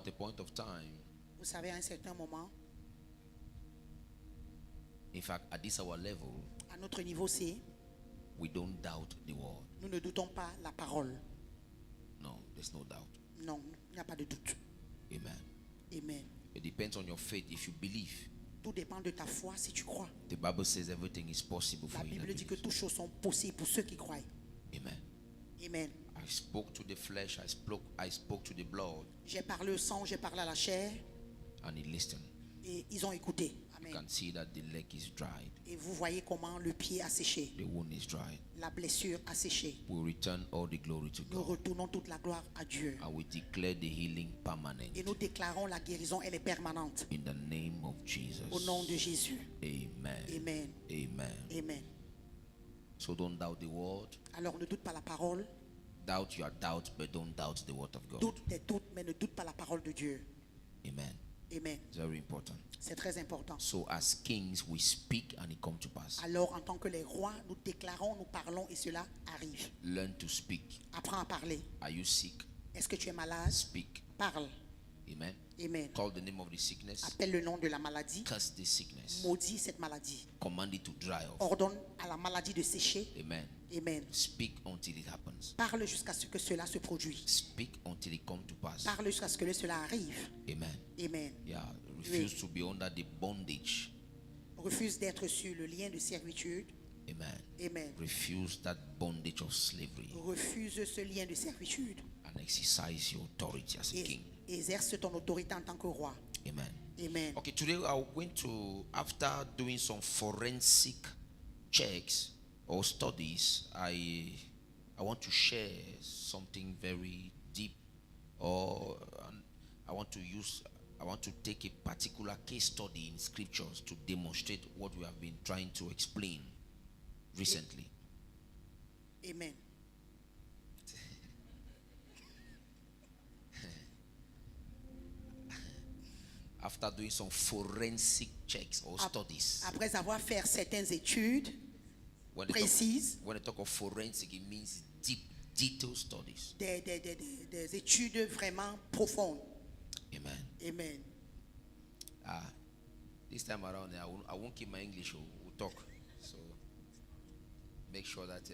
at a point of time, Vous savez, à un certain moment, in fact, at this our level, à notre niveau, c'est we don't doubt the word. nous ne doutons pas la parole. No, there's no doubt. Non, il n'y a pas de doute. Amen. Amen. It depends on your faith. If you believe, Tout dépend de ta foi si tu crois. the Bible says everything is possible La for you. Bible dit que toutes choses sont possibles pour ceux qui croient. Amen. Amen. I spoke to the flesh, I spoke to the blood, J'ai parlé au sang, j'ai parlé à la chair and he listened. et ils ont écouté. You Amen. can see that the leg is dried, Et vous voyez comment le pied a séché, the wound is dried. la blessure a séché. We return all the glory to Nous God, retournons toute la gloire à Dieu. and we declare the healing permanent Et nous déclarons la guérison, elle est permanente. in the name of Jesus. Au nom de Jésus. Amen. Amen. Amen. Amen. So don't doubt the word. Alors ne doute pas la parole. Doubt your doubt, but don't doubt the word of God. Doute tes doutes, mais ne doute pas la parole de Dieu. Amen. Amen. It's very important. C'est très important. So as kings, we speak and it comes to pass. Alors en tant que les rois, nous déclarons, nous parlons et cela arrive. Learn to speak. Apprends à parler. Are you sick? Est-ce que tu es malade? Speak. Parle. Amen. Amen. Call the name of the sickness. Appelle le nom de la maladie. Curse the sickness. Maudis cette maladie. Command it to dry off. Ordonne à la maladie de sécher. Amen. Amen. Speak until it happens. Parle jusqu'à ce que cela se produise. Speak until it comes to pass. Parle jusqu'à ce que cela arrive. Amen. Amen. Yeah. Refuse to be under the bondage. Refuse d'être sur le lien de servitude. Amen. Amen. Refuse that bondage of slavery Refuse ce lien de servitude. and exercise your authority as a Et king. exerce ton autorité en tant que roi. Amen. Amen. Okay, today I'm going to, after doing some forensic checks or studies, I want to share something very deep, or I want to take a particular case study in scriptures to demonstrate what we have been trying to explain recently. Amen. After doing some forensic checks or studies. Après avoir fait certaines études When they, précises, when they talk of forensic, it means deep, detailed studies. des études vraiment profondes. Amen. Amen. This time around, I won't keep my English. We'll talk. So make sure that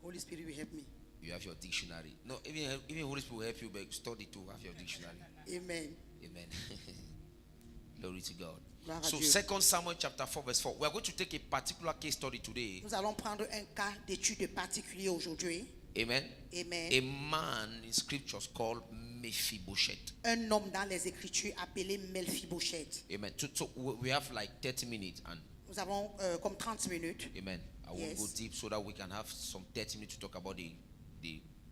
Holy Spirit will help me. you have your dictionary. No, even Holy Spirit will help you, but study to have your dictionary. Amen. Amen. Glory to God. Gloire à So Dieu. 2 Samuel chapter 4 verse 4. We are going to take a particular case study today. Nous allons prendre un cas d'étude particulier aujourd'hui. Amen. Amen. A man in scriptures called Mephibosheth. Un homme dans les Écritures appelé Mephibosheth. Amen. So we have like 30 minutes and Nous avons comme 30 minutes. amen. I will Yes. go deep so that we can have some 30 minutes to talk about the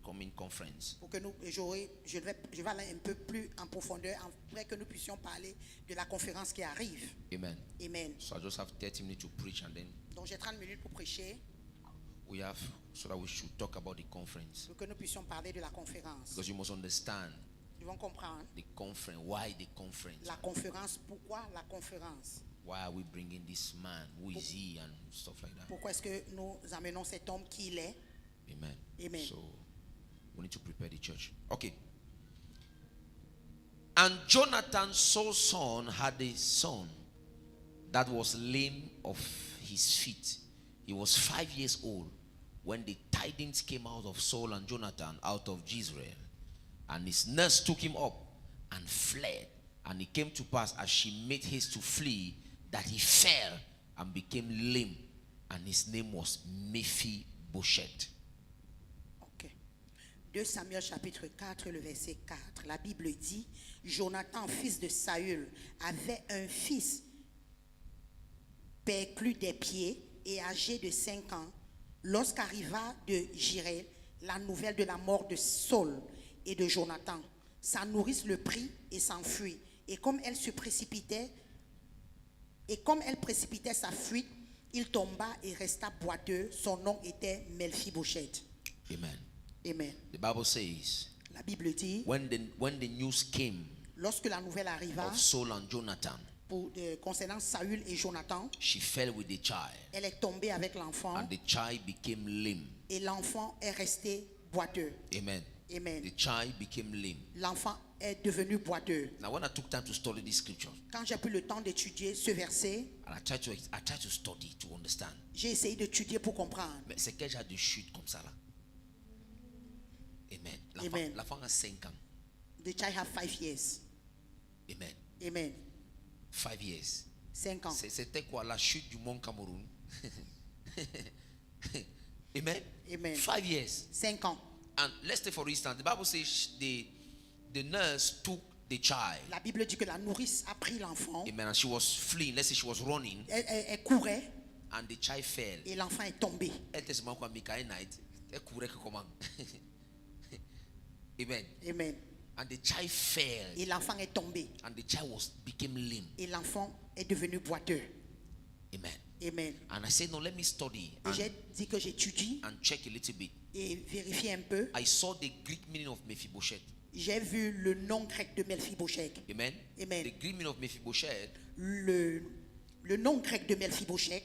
coming conference. Pour que je vais aller un peu plus en profondeur après que nous puissions parler de la conférence qui arrive. Amen. Amen. So I just have 30 minutes to preach and then Donc j'ai 30 minutes pour prêcher, we have so that we should talk about the conference. pour que nous puissions parler de la conférence. Because you must understand Nous devons comprendre the conference. Why the conference? la conférence. Pourquoi la conférence? Why are we bringing this man? Who is he and stuff like that? Pourquoi est-ce que nous amenons cet homme qui il est? Amen. Amen. So we need to prepare the church. Okay. And Jonathan, Saul's son, had a son that was lame of his feet. He was 5 years old when the tidings came out of Saul and Jonathan out of Jezreel. And his nurse took him up and fled. And it came to pass as she made haste to flee that he fell and became lame. And his name was Mephibosheth. Ok. 2 Samuel chapitre 4, le verset 4. La Bible dit, Jonathan, fils de Saül, avait un fils perclus des pieds et âgé de 5 ans, lorsqu'arriva de Jezreel la nouvelle de la mort de Saul et de Jonathan. Sa nourrice le prit et s'enfuit. Et comme elle précipitait sa fuite, il tomba et resta boiteux. Son nom était Mephibosheth. Amen. Amen. The Bible says, La Bible dit, when the news came lorsque la nouvelle arriva of Saul and Jonathan, concernant Saül et Jonathan, she fell with the child, elle est tombée avec l'enfant and the child became lame. et l'enfant est resté boiteux. Amen. Amen. The child became lame. L'enfant est devenu boiteux. Now, when I took time to study this scripture, Quand j'ai pris le temps d'étudier ce verset, and I tried to study to understand. j'ai essayé d'étudier pour comprendre. Mais c'est quel genre de chute comme ça là? Amen. Amen. La femme a 5 ans. The child have 5 years. Amen. Amen. 5 years. 5 ans. C'était quoi la chute du mont Cameroun? Amen. Amen. 5 years. 5 ans. And let's take for instance, the Bible says the nurse took the child. La Bible dit que la nourrice a pris l'enfant. Amen. And she was fleeing. Let's say she was running. Elle courait And the child fell. et l'enfant est tombé. Elle était seulement comme Michael Knight. Elle courait que comment? Amen. Amen. And the child fell. Et l'enfant est tombé. And the child became lame. Et l'enfant est devenu boiteux. Amen. Amen. And I said, no, let me study Et j'ai dit que j'étudie and check a little bit. et vérifie un peu. I saw the Greek meaning of Mephibosheth. J'ai vu le nom grec de Mephibosheth. Amen. Amen. The Greek meaning of Mephibosheth Le nom grec de Mephibosheth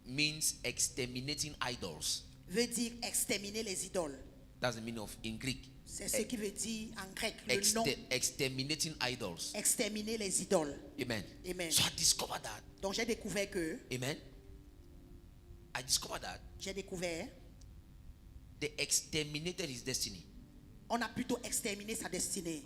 means exterminating idols. veut dire exterminer les idoles. That's the meaning of in Greek. C'est ce qui veut dire en grec le nom Exterminating idols. exterminer les idoles. Amen. Amen. So I discovered that. Donc j'ai découvert que Amen. I discovered that they exterminated his destiny. on a plutôt exterminé sa destinée.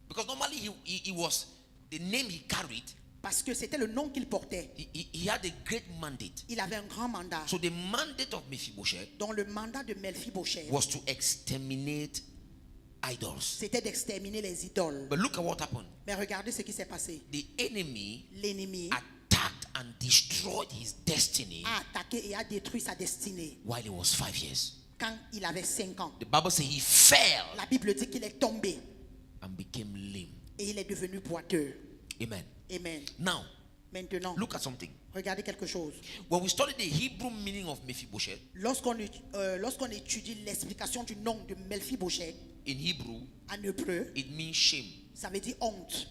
Because normally he was the name he carried. Parce que c'était le nom qu'il portait. He had a great mandate. Il avait un grand mandat. So the mandate of Mephibosheth Donc le mandat de Mephibosheth was to exterminate idols. c'était d'exterminer les idoles. But look at what happened. Mais regardez ce qui s'est passé. The enemy L'ennemi attacked and destroyed his destiny a attaqué et a détruit sa destinée while he was 5 years. quand il avait 5 ans. The Bible says he fell La Bible dit qu'il est tombé and became lame. et il est devenu boiteux. Amen. Amen. Now, Maintenant, look at something. regardez quelque chose. When we study the Hebrew meaning of Mephibosheth, Lorsqu'on étudie l'explication du nom de Mephibosheth in Hebrew, en hébreu, it means shame. ça veut dire honte.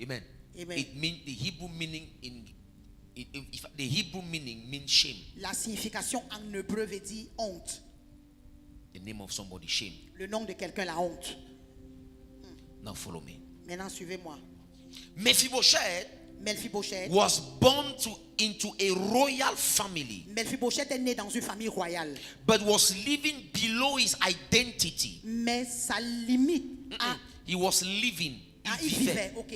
Amen. Amen. It means the Hebrew meaning the Hebrew meaning means shame. La signification en hébreu veut dire honte. The name of somebody, shame. Le nom de quelqu'un, la honte. Now follow me. Maintenant, suivez-moi. Mephibosheth Mephibosheth was born into a royal family, Mephibosheth est né dans une famille royale. but was living below his identity. Mais sa limite à... He was living. il vivait. Ok.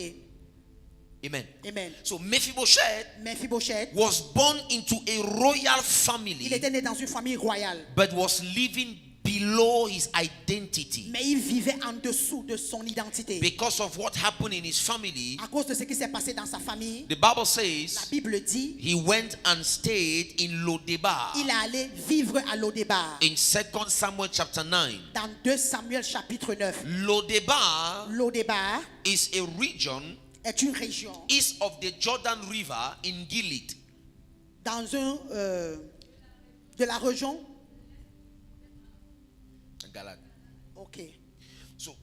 Amen. Amen. So Mephibosheth Mephibosheth, was born into a royal il family, était né dans une famille royale. but was living below his identity. Mais il vivait en dessous de son identité. Because of what happened in his family, À cause de ce qui s'est passé dans sa famille, the Bible la says Bible dit, he went and stayed in Lodebar. il est allé vivre à Lodebar. In 2 Samuel chapter 9. Dans 2 Samuel chapitre 9. Lodebar Lodebar is a region est une région east of the Jordan River in Gilead. dans de la région. Galad. Ok. So,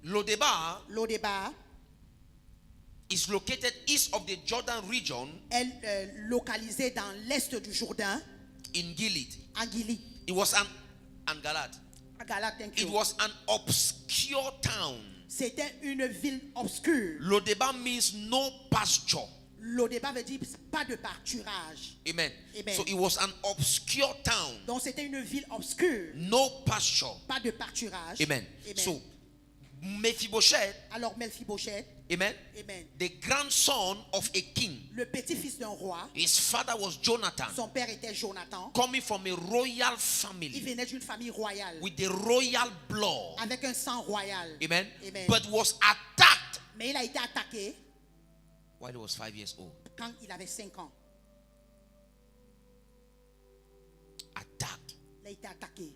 Lodebar Lodebar is located east of the Jordan region est localisé dans l'est du Jourdain, in Gilead. à Gilead. It was and Galad. À Galate, thank It you. was an obscure town. C'était une ville obscure. Lodebar means no pasture. Lodebar veut dire pas de pâturage. Amen. Amen. So it was an obscure town. Donc c'était une ville obscure, No pasture. pas de pâturage. Amen. Amen. So Mephibosheth, Alors Mephibosheth, amen, amen, the grandson of a king. le petit-fils d'un roi, His father was Jonathan, son père était Jonathan. coming from a royal Il family venait d'une famille royale, with the royal blood. avec un sang royal. Amen. Amen. But was attacked Mais il a été attaqué while he was 5 years old. quand il avait 5 ans. Attacked Il a été attaqué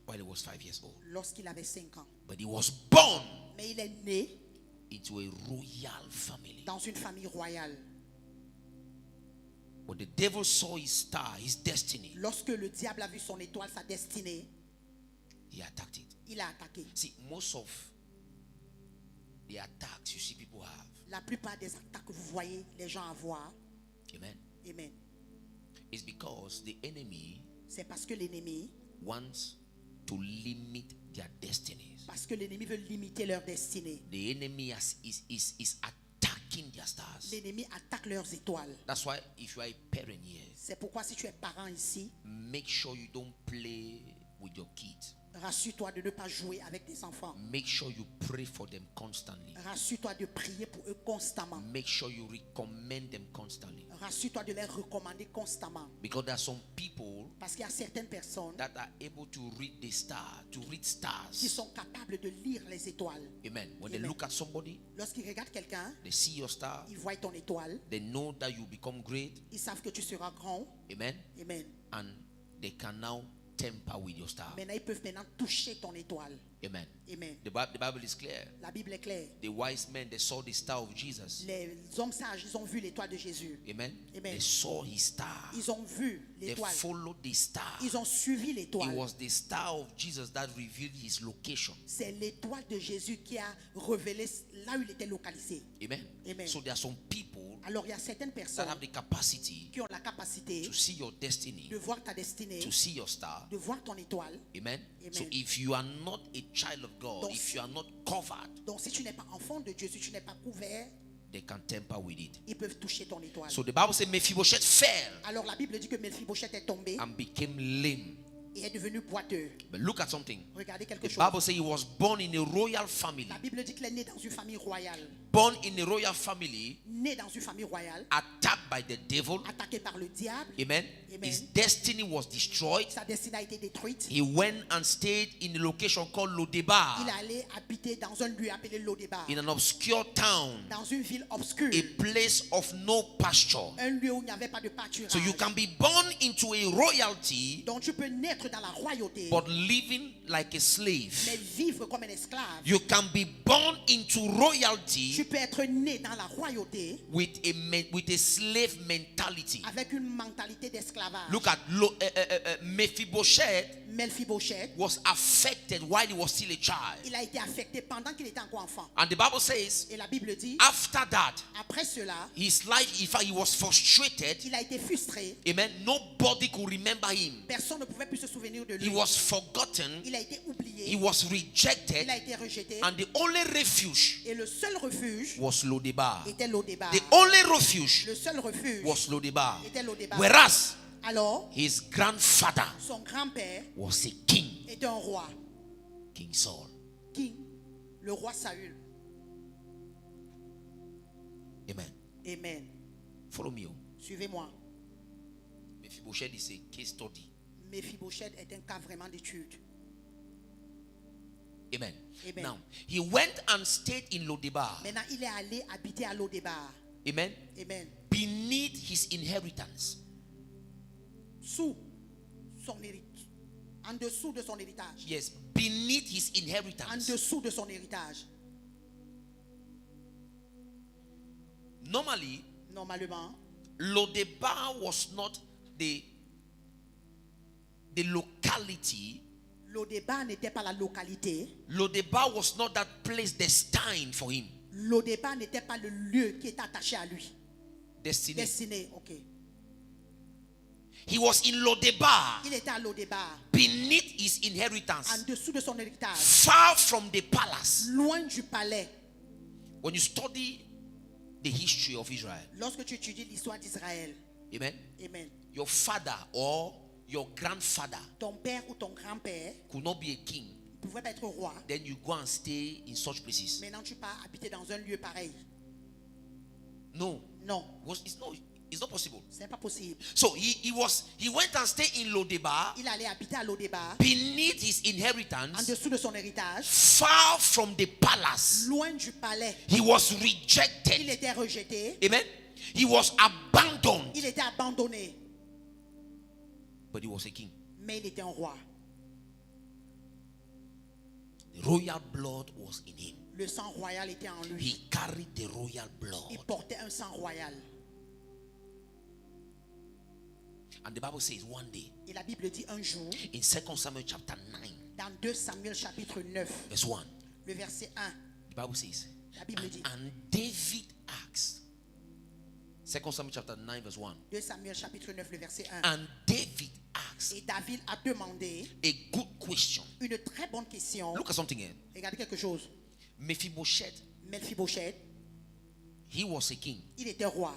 while he was 5 years old. lorsqu'il avait 5 ans. But he was born Mais il est né into a royal family. dans une famille royale. But the devil saw his star, his destiny. Lorsque le diable a vu son étoile, sa destinée, He attacked it. il a attaqué. See, most of the attacks you see people have, La plupart des attaques que vous voyez les gens avoir, amen, amen, is because the enemy c'est parce que l'ennemi wants to limit their destinies. Parce que l'ennemi veut limiter leur destinée. The enemy is attacking their stars. L'ennemi attaque leurs étoiles. That's why if you are a parent here, C'est pourquoi si tu es parent ici, make sure you don't play with your kids. rassure-toi de ne pas jouer avec tes enfants. Make sure you pray for them constantly. Rassure-toi de prier pour eux constamment. Make sure you recommend them constantly. Rassure-toi de les recommander constamment. Because there are some people Parce qu'il y a certaines personnes that are able to read the star, to read qui stars. sont capables de lire les étoiles. Amen. When they Amen. look at somebody, Lorsqu'ils regardent quelqu'un, they see your star, ils voient ton étoile. they know that you become great. Ils savent que tu seras grand. Amen. Amen. And they can now tamper with your star. Maintenant, ils peuvent maintenant toucher ton étoile. Amen. Amen. The Bible is clear. La Bible est claire. The wise men, they saw the star of Jesus. Les hommes sages, ils ont vu l'étoile de Jésus. Amen. Amen. They saw his star. Ils ont vu They l'étoile. followed the star. Ils ont suivi It l'étoile. was the star of Jesus that revealed his location. C'est l'étoile de Jésus qui a révélé là où il était localisé. Amen. Amen. So there are some people Alors il y a certaines that personnes have the capacity qui ont la capacité to see your destiny, de voir ta destinée, to see your star. de voir ton étoile. Amen. Amen. So if you are not a child of God, Donc, if you are not covered, Donc si tu n'es pas enfant de Dieu, si tu n'es pas couvert, they can tamper with it. ils peuvent toucher ton étoile. So the Bible says Mephibosheth fell Alors la Bible dit que Mephibosheth est tombé and became lame. et est devenu boiteux. But look at something. Regardez quelque The chose. Bible says he was born in a royal family. La Bible dit qu'il est né dans une famille royale. Born in a royal family, Né dans une famille royale, attacked by the devil. attaqué par le diable. Amen. Amen. His destiny was destroyed. Sa destinée a été détruite. He went and stayed in a location called Lodebar, Il allait habiter dans un lieu appelé Lodebar, in an obscure town, dans une ville obscure, a place of no pasture. un lieu où il n'y avait pas de pâturage. So you can be born into a royalty, Donc tu peux naître dans la royauté, but living like a slave. mais vivre comme un esclave. You can be born into Tu royalty peux être né dans la royauté with a slave mentality. avec une mentalité d'esclavage. Look at Mephibosheth Mephibosheth, was affected while he was still a child. il a été affecté pendant qu'il était encore enfant. And the Bible says, Et la Bible dit, after that, après cela, his life, in fact, he was frustrated. il a été frustré. Amen. Nobody could remember him. Personne ne pouvait plus se souvenir de He lui. was forgotten. Il a été oublié. He was Il rejected. a été rejeté. And the only refuge Et le seul refuge was Lodebar. était Lodebar. The only refuge Le seul refuge was Lodebar. était Lodebar. Whereas Alors, his grandfather son grand-père was a king, était un roi, King Saul. King, le roi Saül. Amen. Amen. Follow me. Suivez-moi. Mephibosheth is a case study. Mephibosheth est un cas vraiment d'étude. Amen. Amen. Now, he went and stayed in Lodebar. Maintenant, il est allé habiter à Lodebar. Amen. Amen. Beneath his inheritance. Sous son héritage. En dessous de son héritage. Yes, beneath his En inheritance. dessous de son héritage. Normally, Normalement, Lodebar was not the locality. Lodebar n'était pas la localité. Lodebar was not that place destined for him. Lodebar n'était pas le lieu qui est attaché à lui. Destiny. Destiné, ok. He was in Lodebar, Il était à Lodebar, beneath his en inheritance, dessous de son héritage, far from the palace. loin du palais. When you study the history of Israel, Lorsque tu étudies l'histoire d'Israël, amen, amen, your father or your grandfather ton père ou ton grand-père could not be a king. ne pouvait pas être roi. Then you go and stay in such places. Maintenant, tu pars habiter dans un lieu pareil. No, Non, it's not possible. c'est pas possible. So he went and stayed in Lodebar, Il allait habiter à Lodebar, beneath his en inheritance, dessous de son héritage, far from the palace. loin du palais. He was Il rejected. était rejeté, Amen. He was abandoned. il était abandonné, But he was a king. mais il était un roi. The royal blood was in him. Le sang royal était en lui. He carried the royal Il blood. portait un sang royal. And the Bible says one day Et la Bible dit un jour, in 2 Samuel chapter 9, dans 2 Samuel chapitre 9, verse 1, le verset 1, the Bible says, la Bible dit, and David asked, 2 Samuel chapter 9, verse 1, 2 Samuel chapitre 9, le verset 1. and David asked Et David a demandé a good question. Une très bonne question. Look at something here. Regardez quelque chose. Mephibosheth, Mephibosheth, he was a king, il était roi.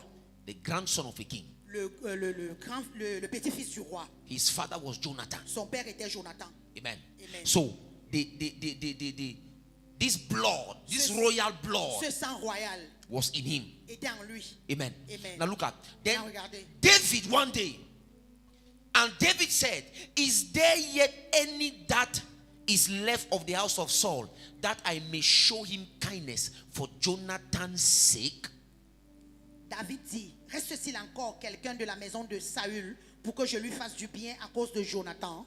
the grandson of a king. Le petit-fils du roi. His father was Jonathan. Son père était Jonathan. Amen. Amen. So this blood, this royal blood Ce sang royal was in him. était en lui. Amen. Amen. Now look at then Now regardez. David one day, and David said, "Is there yet any that is left of the house of Saul, that I may show him kindness for Jonathan's sake?" David dit, reste-t-il encore quelqu'un de la maison de Saül pour que je lui fasse du bien à cause de Jonathan?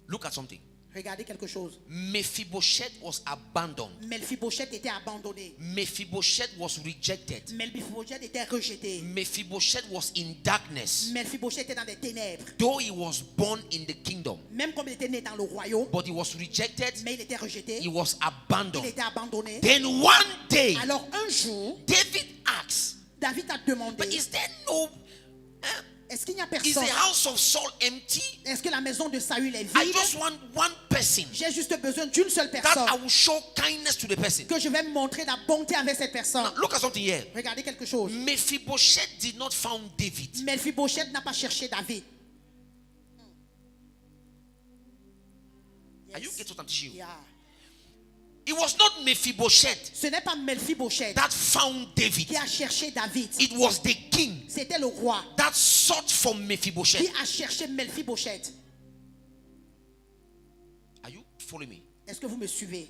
Look at something. Regardez quelque chose. Mephibosheth was abandoned. Mephibosheth était abandonné. Mephibosheth was rejected. Mephibosheth était rejeté. Mephibosheth was in darkness. Mephibosheth était dans les ténèbres. Though he was born in the kingdom, Même comme il était né dans le royaume, but he was rejected, mais il était rejeté. he was Il abandoned. était abandonné. Then one day, Alors un jour, David asked, David a demandé, "But is there no, est-ce qu'il n'y a is personne? the house of Saul empty? Est-ce que la maison de Saül est I vide? just want one person J'ai juste besoin d'une seule that I personne will show kindness to the person." que je vais montrer la bonté avec cette personne. Now, look at something here. Regardez quelque chose. Mephibosheth did not found David. Mephibosheth n'a pas cherché David. Are you getting what I'm teaching you? Yeah. It was not Mephibosheth Ce n'est pas Mephibosheth that found David. qui a cherché David. It was the king C'était le roi that sought for qui Mephibosheth. a cherché Mephibosheth. Are you following me? Est-ce que vous me suivez?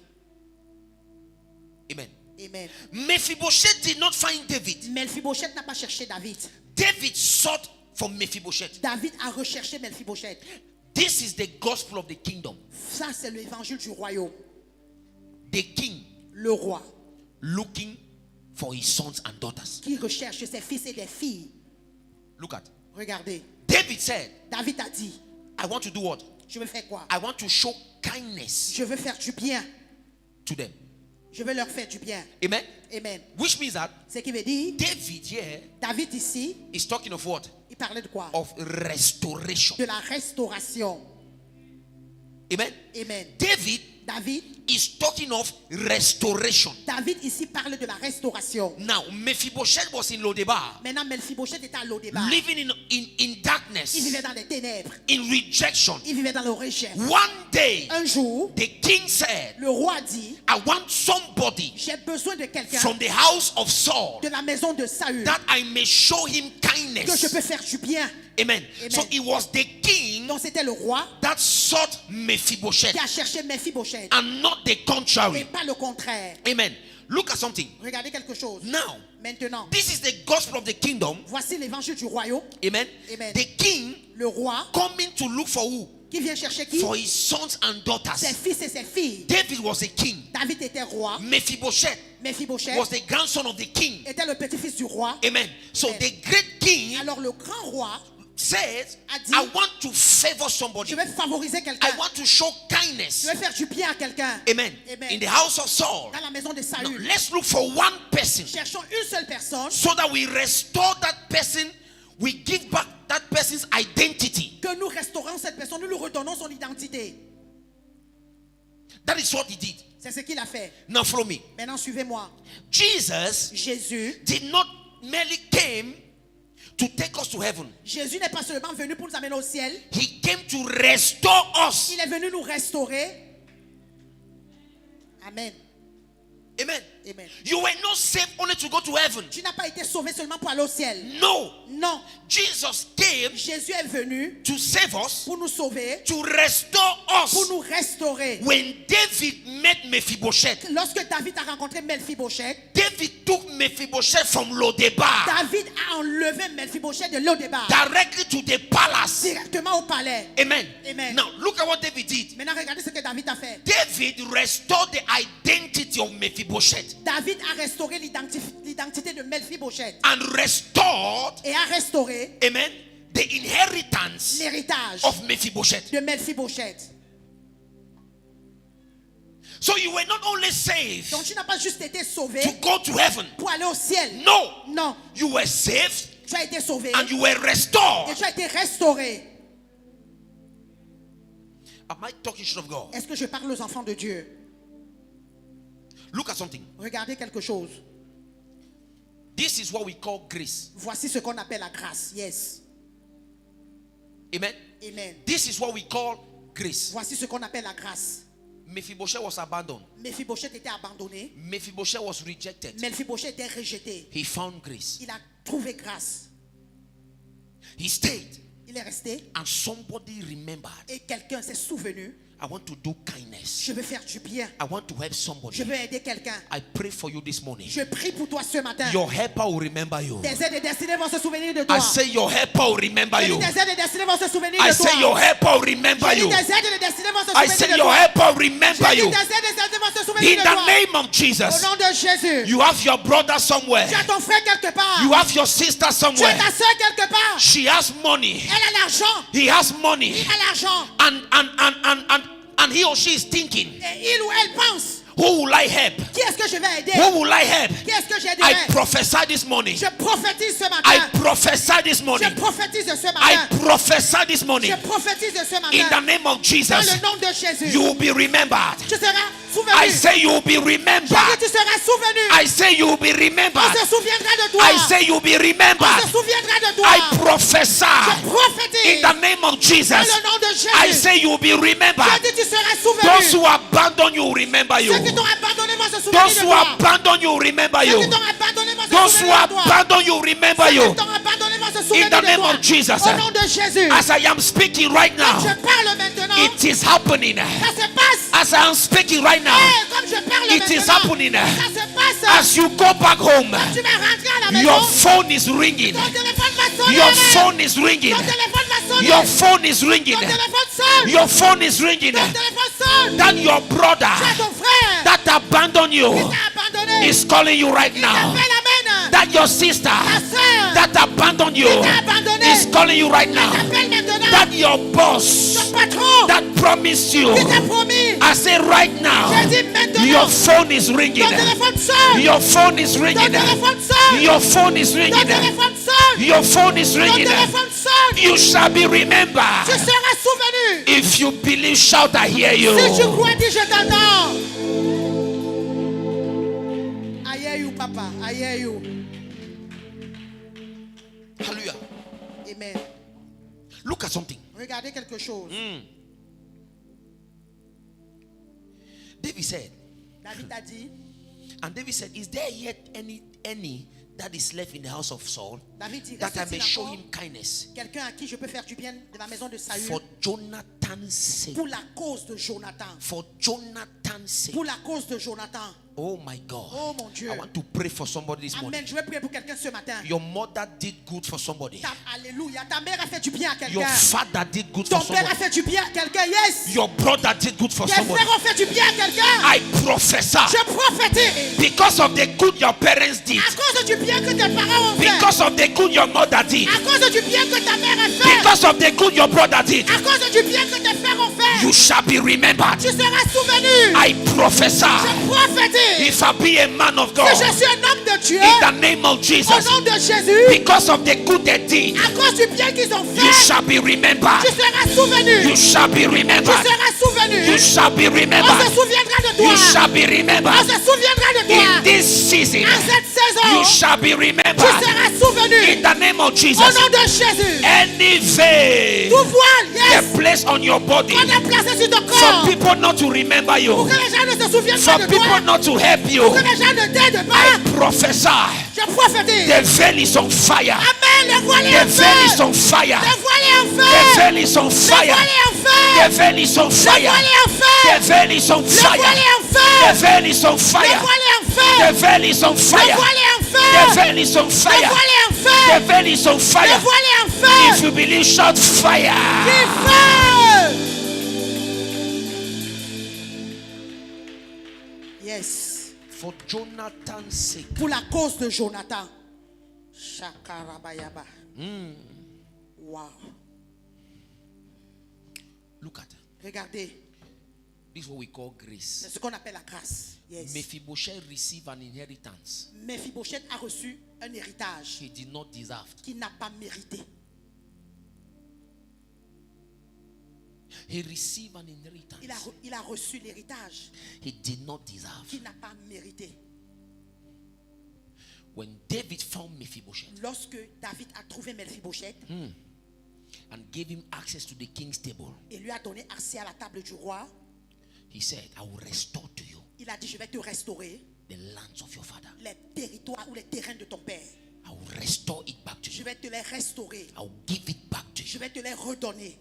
Amen. Amen. Mephibosheth did not find David. Mephibosheth n'a pas cherché David. David sought for Mephibosheth. David a recherché Mephibosheth. This is the gospel of the kingdom. Ça, c'est l'évangile du royaume. The king Le roi looking for his sons and daughters. qui recherche ses fils et des filles. Look at. Regardez. David said, David a dit, I want to do what? je veux faire quoi? I want to show kindness Je veux faire du bien. to them. Je veux leur faire du bien. Amen. Amen. Which means that Ce qui veut dire, David here David ici, is talking of what? il parlait de quoi? Of restoration. De la restauration. Amen. Amen. David David is talking of restoration. David ici parle de la restauration. Now, Mephibosheth was in Lodebar, Maintenant, Mephibosheth était à Lodébar. living in Il darkness, vivait dans les ténèbres. in rejection. Il vivait dans le rejet. One day, Un jour, the king said, le roi dit, I want somebody j'ai besoin de quelqu'un from the house of Saul de la maison de Saül that I may show him que je kindness. peux faire du bien. Amen. Amen. So it was the king Donc c'était le roi that sought Mephibosheth qui a cherché Mephibosheth and not the et contrary. pas le contraire. Amen. Look at something. Regardez quelque chose. Now, Maintenant, this is the gospel of the kingdom. voici l'évangile du royaume. Amen. Amen. The king Le roi coming to look for who? qui vient chercher qui? For his sons and Ses daughters. fils et ses filles. David was a king. David était roi. Mephibosheth Mephibosheth was the grandson of the king. était le petit-fils du roi. Amen. So Amen. the great king Alors le grand roi says, a dit, I want to favor somebody. je vais favoriser quelqu'un. I want to show Je kindness. vais faire du bien à quelqu'un. Amen. Amen. In the house of Saul. Dans la maison de Now, Saül. let's look for one person Cherchons une seule personne so that we restore that person. We give back that person's identity. que nous restaurons cette personne, nous lui redonnons son identité. That is what he did. C'est ce qu'il a fait. Now follow me. Maintenant, suivez-moi. Jesus Jésus did not merely came to take us to heaven. Jésus n'est pas seulement venu pour nous amener au ciel. He came to restore us. Il est venu nous restaurer. Amen. Amen. Amen. You were not saved only to go to heaven. Tu n'as pas été sauvé seulement pour aller au ciel. No. Non. Jesus came Jésus est venu to save us, pour nous sauver, to restore pour us. nous restaurer. When David met Mephibosheth, Lorsque David a rencontré Mephibosheth, David took Mephibosheth from Lodebar David a enlevé Mephibosheth de Lodébar directly to the palace. directement au palais. Amen. Amen. Now look at what David did. Maintenant, regardez ce que David a fait. David restored the identity of Mephibosheth David a restauré l'identité de Mephibosheth and restored, et a restauré amen, the inheritance l'héritage of Mephibosheth. de Mephibosheth. So you were not only saved Donc tu n'as pas juste été sauvé to go to heaven. pour aller au ciel. No. Non, You were saved tu as été sauvé and you were restored. et tu as été restauré. Am I talking short of God? Est-ce que je parle aux enfants de Dieu? Look at something. Regardez quelque chose. This is what we call grace. Voici ce qu'on appelle la grâce. Yes. Amen. Amen. This is what we call grace. Voici ce qu'on appelle la grâce. Mephibosheth was abandoned. Mephibosheth était abandonné. Mephibosheth was rejected. Mephibosheth était rejeté. He found grace. Il a trouvé grâce. He stayed. Il est resté. And somebody remembered. Et quelqu'un s'est souvenu. I want to do kindness. Je veux faire du bien. I want to help somebody. Je veux aider quelqu'un. I pray for you this morning. Je prie pour toi ce matin. Your helper will remember you. Tes aides destinées vont se souvenir de toi. I say your helper will remember you. Tes aides destinées vont se souvenir I de toi. say your helper will remember you. Tes aides destinées vont se I souvenir say de your toi. helper will remember you. Tes aides destinées vont se souvenir In de the toi. name of Au Jesus. nom de Jésus. You have your brother somewhere. Tu as ton frère quelque part. You have your sister Tu as somewhere. ta soeur quelque part. She has money. Elle a l'argent. He has money. Il a l'argent. And he or she is thinking, Et il ou elle pense. who will I help? Qui est-ce que je vais aider? Who will I help? Qui est-ce que I j'aiderai? prophesy this morning. Je prophétise ce I matin. prophesy this Je morning. prophétise ce I matin. prophesy this morning. Je prophétise ce In the matin. name of Dans Jesus, le nom de Jésus. you will be remembered. Tu seras I souvenu. say you will be Je dis, remembered. tu seras souvenu. I say you will be On remembered. se souviendra de toi. I say you will be On se remembered. souviendra de toi. I prophesy Je prophétise. in the name of Dans Jesus. le nom de Jésus. I say you will be Je remembered. dis, tu seras Those souvenu. who abandon you will remember you. Ceux qui t'ont abandonné vont se souvenir Those de who toi. abandon you will remember Ceux you. qui t'ont abandonné vont se Those who souvenir de toi. abandon you will remember Ceux you. qui t'ont abandonné vont se In souvenir the de name toi. of Jesus. Au nom de Jésus. As I am speaking right Comme now, je parle maintenant, it is happening. ça se passe. As I am speaking right now, Eh, comme je parle it is maintenant, happening. ça se passe. As you go back home, Tu vas rentrer à la maison. your phone is ringing. Ton téléphone va sonner. Your phone is ringing. Ton téléphone va sonner. Your phone is ringing. Ton téléphone sonne. Your phone is ringing. Ton téléphone sonne. That your brother Tu as ton frère that abandoned qui you t'a abandonné. is calling you right Il now. t'appelle, amen. That your sister Ta sœur that abandoned you qui t'a abandonné. is calling you right now. T'appelle maintenant. That your boss Ton patron that promised you, qui t'a promis. I say right now, Je dis maintenant. your phone is ringing. Ton téléphone sonne. Your phone is Ton ringing. téléphone sonne. Your phone is Ton ringing. téléphone sonne. Your phone is Ton ringing. téléphone sonne. You shall be Tu remembered. seras souvenu. If you believe, shout, I hear Si tu you. crois, dis je t'entends. I hear you, Papa. I hear you. Hallelujah. Amen. Look at something. Regardez quelque chose. David said, David a dit, and David said, is there yet any that is left in the house of Saul, David dit, that I may reste-t-il show encore him kindness quelqu'un à qui je peux faire du bien de la maison de Saül for Jonathan's sake? pour la cause de Jonathan. For Jonathan's sake. Pour la cause de Jonathan. Oh my God. Oh mon Dieu. I want to pray for somebody this morning. Amen. Je vais prier pour quelqu'un ce matin. Your mother did good for somebody. Alléluia. Ta mère a fait du bien à Your quelqu'un. father did good Ton for père a somebody. fait du bien à quelqu'un. Yes. Your brother did good for Tes somebody. frères ont fait du bien à quelqu'un. I prophesy, Je prophétise. because of the good your parents did, À cause du bien que tes parents ont fait. because of the good your mother did, À cause du bien que ta mère a fait. because of the good your brother did, À cause du bien que tes frères ont fait. you shall be remembered. Tu seras souvenu. I prophesy, Je prophétise. if I be a man of Que God, je suis un homme de Dieu. in the name of Au Jesus, nom de Jésus. because of the good they did, À cause du bien qu'ils ont you fait. shall be remembered. Tu seras souvenu. You shall be Tu remembered. seras souvenu. You shall be On se remembered. souviendra de toi. You shall be On remembered. se souviendra de In toi. this season, En cette saison. you shall be Tu remembered. seras souvenu. In the name of Au Jesus, nom de Jésus. any veil Tout voile. Yes. they place on your body, On est placé sur ton for corps. people not to remember Pour you, que les gens ne se souviennent for pas de toi. people not to help Pour you, que les gens ne t'aident pas. I prophesy, Je prophétise. the veil is on fire. Amen. Le voile est The en veil is feu. on fire. Le voile est en The feu. veil is on Le fire. voile est en feu. The veil is on Le fire. voile est en feu. The veil is on Le fire. voile est en feu. The veil is on Le fire. voile est en feu. The veil is on Le fire. voile est en feu. The veil is on Le fire. voile est en feu. The veil is on Le fire. voile est en If feu. you believe, shout fire. Du feu. Yes. For Jonathan's sake. Pour la cause de Jonathan. Shakarabayaba. Wow. Look at Regardez. this is what we call grace. C'est ce qu'on appelle la grâce. Yes. Mephibosheth received an inheritance Mephibosheth a reçu un héritage he did not deserve. qu'il n'a pas mérité. He received an inheritance il a reçu l'héritage he did not deserve. qu'il n'a pas mérité. When David found Mephibosheth Lorsque David a trouvé Mephibosheth and gave him access to the king's table, et lui a donné accès à la table du roi, he said, I will restore to you il a dit, je vais te restaurer the lands of your father. les territoires ou les terrains de ton père. I will restore it back to Je you. vais te les restaurer. I will give it back to Je you. vais te les redonner.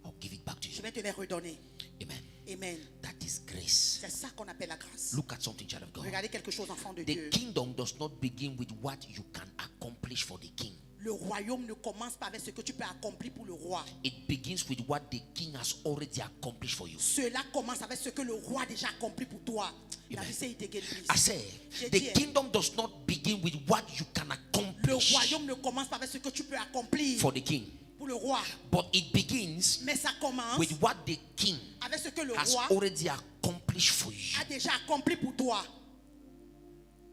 I'll give it back to Je you. vais te les redonner. Amen. Amen. That is grace. C'est ça qu'on appelle la grâce. Look at something, child of God. Regardez quelque chose, enfant de The Dieu. kingdom does not begin with what you can accomplish for the king. Le royaume ne commence pas avec ce que tu peux accomplir pour le roi. It begins with what the king has already accomplished for you. Cela commence avec ce que le roi a déjà accompli pour toi. Amen. David say it again, please. I say, J'ai the dit, kingdom does not begin with what you can le accomplish royaume ne commence pas avec ce que tu peux accomplir for the king, pour le roi. but it begins Mais ça commence with what the king avec ce que le has roi already accomplished for you. a déjà accompli pour toi.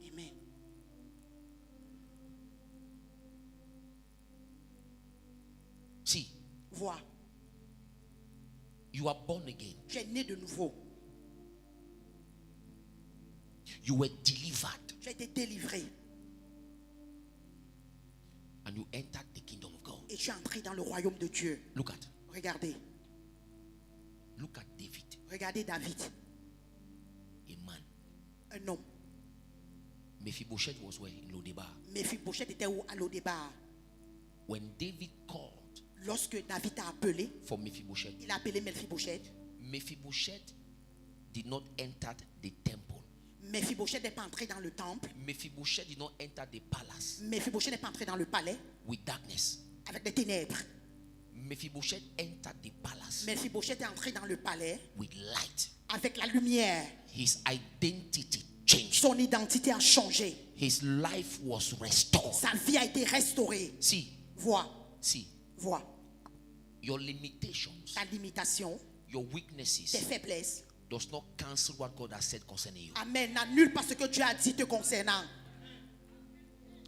Amen. See, Vois, you are born again. tu es né de nouveau. You were delivered Tu as été délivré and you entered the kingdom of God. et tu es entré dans le royaume de Dieu. Look at Regardez, David, regardez David, a man. un homme. Mephibosheth was where? In Lodebar. Mephibosheth était où? À Lodébar. When David called Lorsque David a appelé, for Mephibosheth, il a appelé Mephibosheth. Mephibosheth did not enter the temple. Mephibosheth n'est pas entré dans le temple. Mephibosheth did not enter the palace Mephibosheth n'est pas entré dans le palais with darkness. avec des ténèbres. Mephibosheth entered the palace Mephibosheth est entré dans le palais with light. avec la lumière. His identity changed. Son identité a changé. His life was restored. Sa vie a été restaurée. See, Vois, vois, your limitations, ta limitation, your tes weaknesses faiblesses. does not cancel what God has said concerning you. Amen. N'annule pas ce que Dieu a dit te concernant.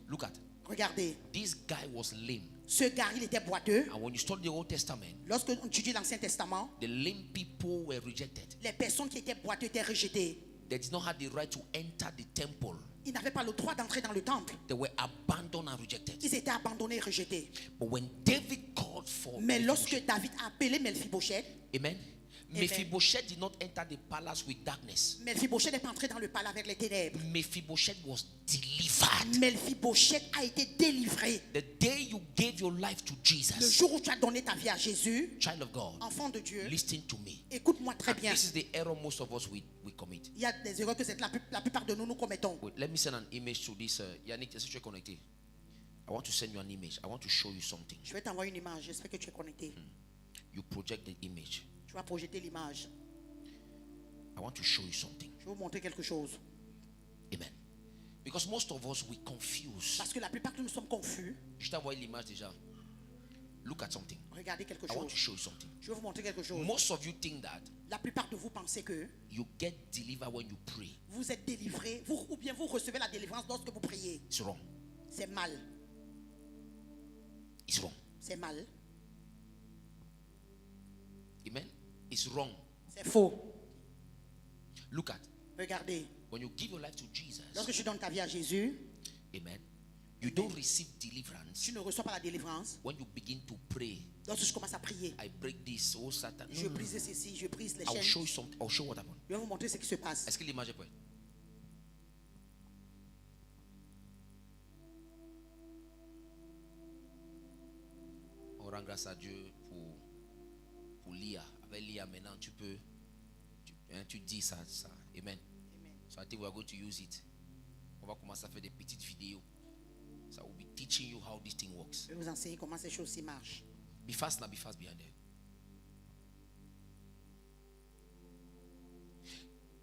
Look at, Regardez, this guy was lame. ce gars, il était boiteux. And when you study the Old Testament, Lorsque on étudie l'Ancien Testament, the lame people were rejected. les personnes qui étaient boiteux étaient rejetées. They did not have the right to enter the temple. Ils n'avaient pas le droit d'entrer dans le temple. They were abandoned and rejected. Ils étaient abandonnés et rejetés. But when David called for Mais lorsque Mephibosheth, David a appelé Mephibosheth, amen, Mephibosheth did not enter the palace with darkness. Mephibosheth n'est pas entré dans le palais avec les ténèbres. Mephibosheth was delivered. Mephibosheth a été délivré. The day you gave your life to Le Jesus, jour où tu as donné ta vie à Jésus, child of God, enfant de Dieu, listen to me. écoute-moi très bien. This is the error most of us we commit. Il y a des erreurs que la plupart de nous commettons. Wait, let me send an image to this. Yannick, est-ce que tu es connecté? I want to send you an image. I want to show you something. Je vais t'envoyer une image. J'espère que tu es connecté. You project the image. Tu vas projeter l'image. I want to show you something. Je vais vous montrer quelque chose. Amen. Because most of us, we confuse. Parce que la plupart de nous sommes confus. Je t'ai envoyé l'image déjà. Look at something. Regardez quelque I want to chose. show you something. Je vais vous montrer quelque chose. Most of you think that La plupart de vous pensez que you get delivered when you pray. vous êtes délivré, ou bien vous recevez la délivrance lorsque vous priez. It's wrong. C'est mal. It's wrong. C'est mal. Amen. It's wrong. C'est faux. Look at Regardez. when you give your life to Jesus. Lorsque tu donnes ta vie à Jésus, Amen. You don't receive deliverance tu ne reçois pas la délivrance. when you begin to pray. Lorsque je commence à prier, I break this, oh Satan. No, je no, no. brise ceci, je brise les I'll show you chaînes. something. I'll show what happened. Je vais vous montrer ce qui se passe. Est-ce que l'image est prête? On rend grâce à Dieu pour Lia. Avec Lia, maintenant, tu dis ça. Amen. Amen. So I think we are going to use it. On va commencer à faire des petites vidéos. So I will be teaching you how this thing works. Je vais vous enseigner comment ces choses-ci marchent. Be fast now, be fast behind there.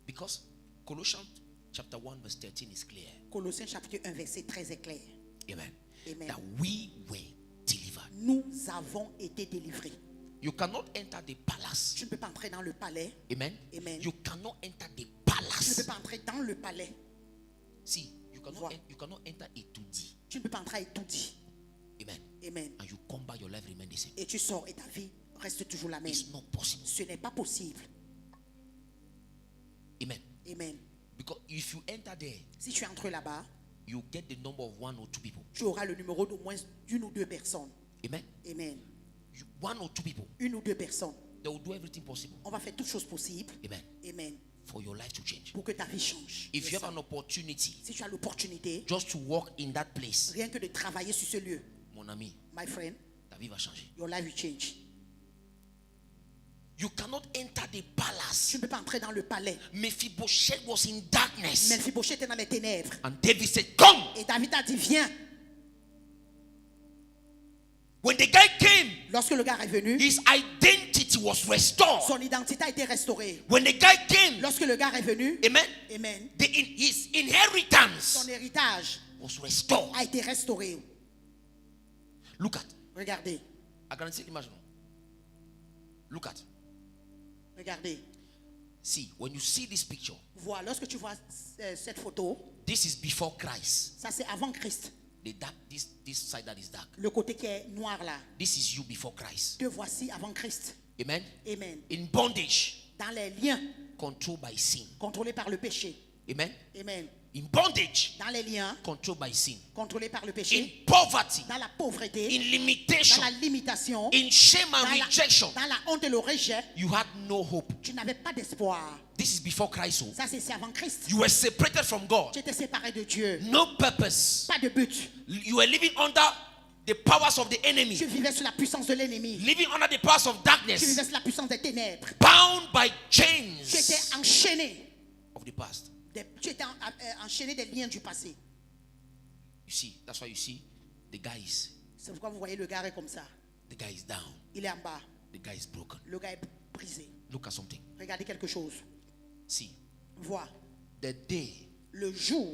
Because Colossians chapter 1 verse 13 is clear. Colossiens chapitre 1 verset 13 est clair. Amen. Amen. That we were delivered. Nous avons été délivrés. You cannot enter the palace. Tu ne peux pas entrer dans le palais. Amen. Amen. You cannot enter the Tu ne peux palace. pas entrer dans le palais. See, you Vois. cannot enter Etudi. Tu ne peux pas entrer à Étoudi. Amen. Amen. And you come back, your life remain the same. Et tu sors et ta vie reste toujours la même. It's not possible. Ce n'est pas possible. Amen. Amen. Because if you enter there, Si tu entres là-bas, you get the number of 1 or 2 people. tu auras le numéro d'au moins d'une ou deux personnes. Amen. Amen. 1 or 2 people. Une ou deux personnes. They will do everything possible. On va faire toutes choses possibles. Amen. Amen. For your life to change. Pour que ta vie change. If Yes, you sir. have an opportunity Si tu as l'opportunité, just to walk in that place, rien que de travailler sur ce lieu, mon ami, my friend, ta vie va changer. your life will change. You cannot enter the palace. Tu ne peux pas entrer dans le palais. Mephibosheth was in darkness. Mephibosheth était dans les ténèbres. And David said, come. Et David a dit, viens. When the guy came, Lorsque le gars est venu, his identity was restored. son identité a été restaurée. When the guy came, Lorsque le gars est venu, amen, amen, his inheritance son héritage was restored. a été restauré. Look at. Regardez, I can see the image now. Look at. regardez. See, when you see this picture, Vois, lorsque tu vois cette photo, this is before Christ. ça c'est avant Christ. The dark, this side that is dark. Le côté qui est noir là. This is you before Christ. Te voici avant Christ. Amen. Amen. In bondage, Dans les liens controlled by sin. contrôlés par le péché. Amen. Amen. In bondage, Dans les liens controlled by sin. contrôlés par le In péché. poverty, Dans la pauvreté. in Dans limitation, la limitation. in shame and Dans rejection, dans la honte et le rejet. you had no hope. Tu n'avais pas d'espoir. This is before Christ. Oh. Ça c'est avant Christ. You were separated from God. Tu étais séparé de Dieu. No purpose. Pas de but. You were living under the powers of the enemy. Tu vivais sous la puissance de l'ennemi. Living under the powers of Tu darkness. vivais sous la puissance des ténèbres. Bound by Tu chains étais enchaîné. of the past. Tu étais enchaîné des liens du passé. You see, that's why you see the guy is C'est pourquoi vous voyez le gars est comme ça. down. Il est en bas. The guy is broken. Le gars est brisé. Look at something. Regardez quelque chose. See, Vois. the day Le jour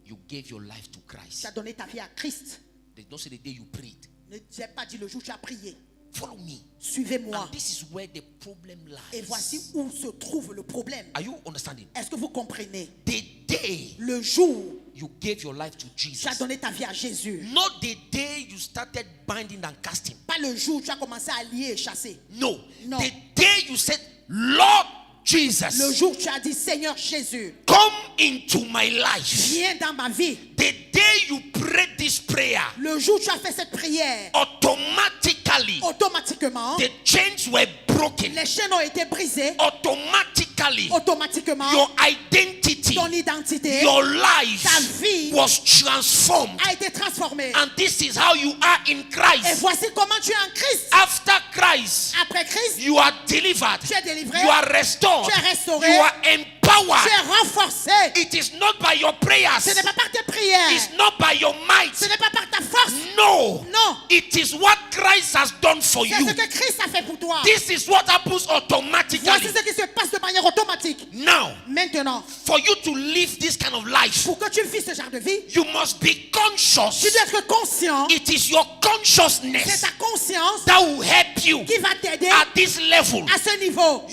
you gave your life to où tu Christ, as donné ta vie à Christ, they don't say the day you prayed. ne t'ai pas dit le jour où tu as prié. Follow me. Suivez-moi. And this is where the problem Et voici lies. où se trouve le problème. Are you understanding? Est-ce que vous comprenez? The day Le jour you gave your life to où tu as Jesus, donné ta vie à Jésus. not the day you started binding and casting. Pas le jour où tu as commencé à lier et chasser. No. No. The day you said, Lord Le Jesus, jour où tu as dit Seigneur Jésus, come into my life. viens dans ma vie. The day you prayed this prayer, Le jour où tu as fait cette prière, automatically automatiquement, the chains were broken. les chaînes ont été brisées. Automatically Automatiquement, your identity, ton identité your life ta vie was transformed. a été transformée. And this is how you are in Et Christ. voici comment tu es en Christ. After Christ, Après Christ, you are delivered. tu es délivré. You are restored. Tu es restauré. You are Tu empowered. es renforcé. It is not by your prayers. Ce n'est pas par tes prières. It's not by your might. Ce n'est pas par ta force. No. Non. It is what Christ has done for C'est you. ce que Christ a fait pour toi. This is what happens Voici automatically. ce qui se passe de manière automatique. Now, Maintenant, for you to live this kind of life, pour que tu vives ce genre de vie, you must be tu conscious. dois être conscient. It is your C'est consciousness ta conscience that will help you qui va t'aider at this level. à ce niveau.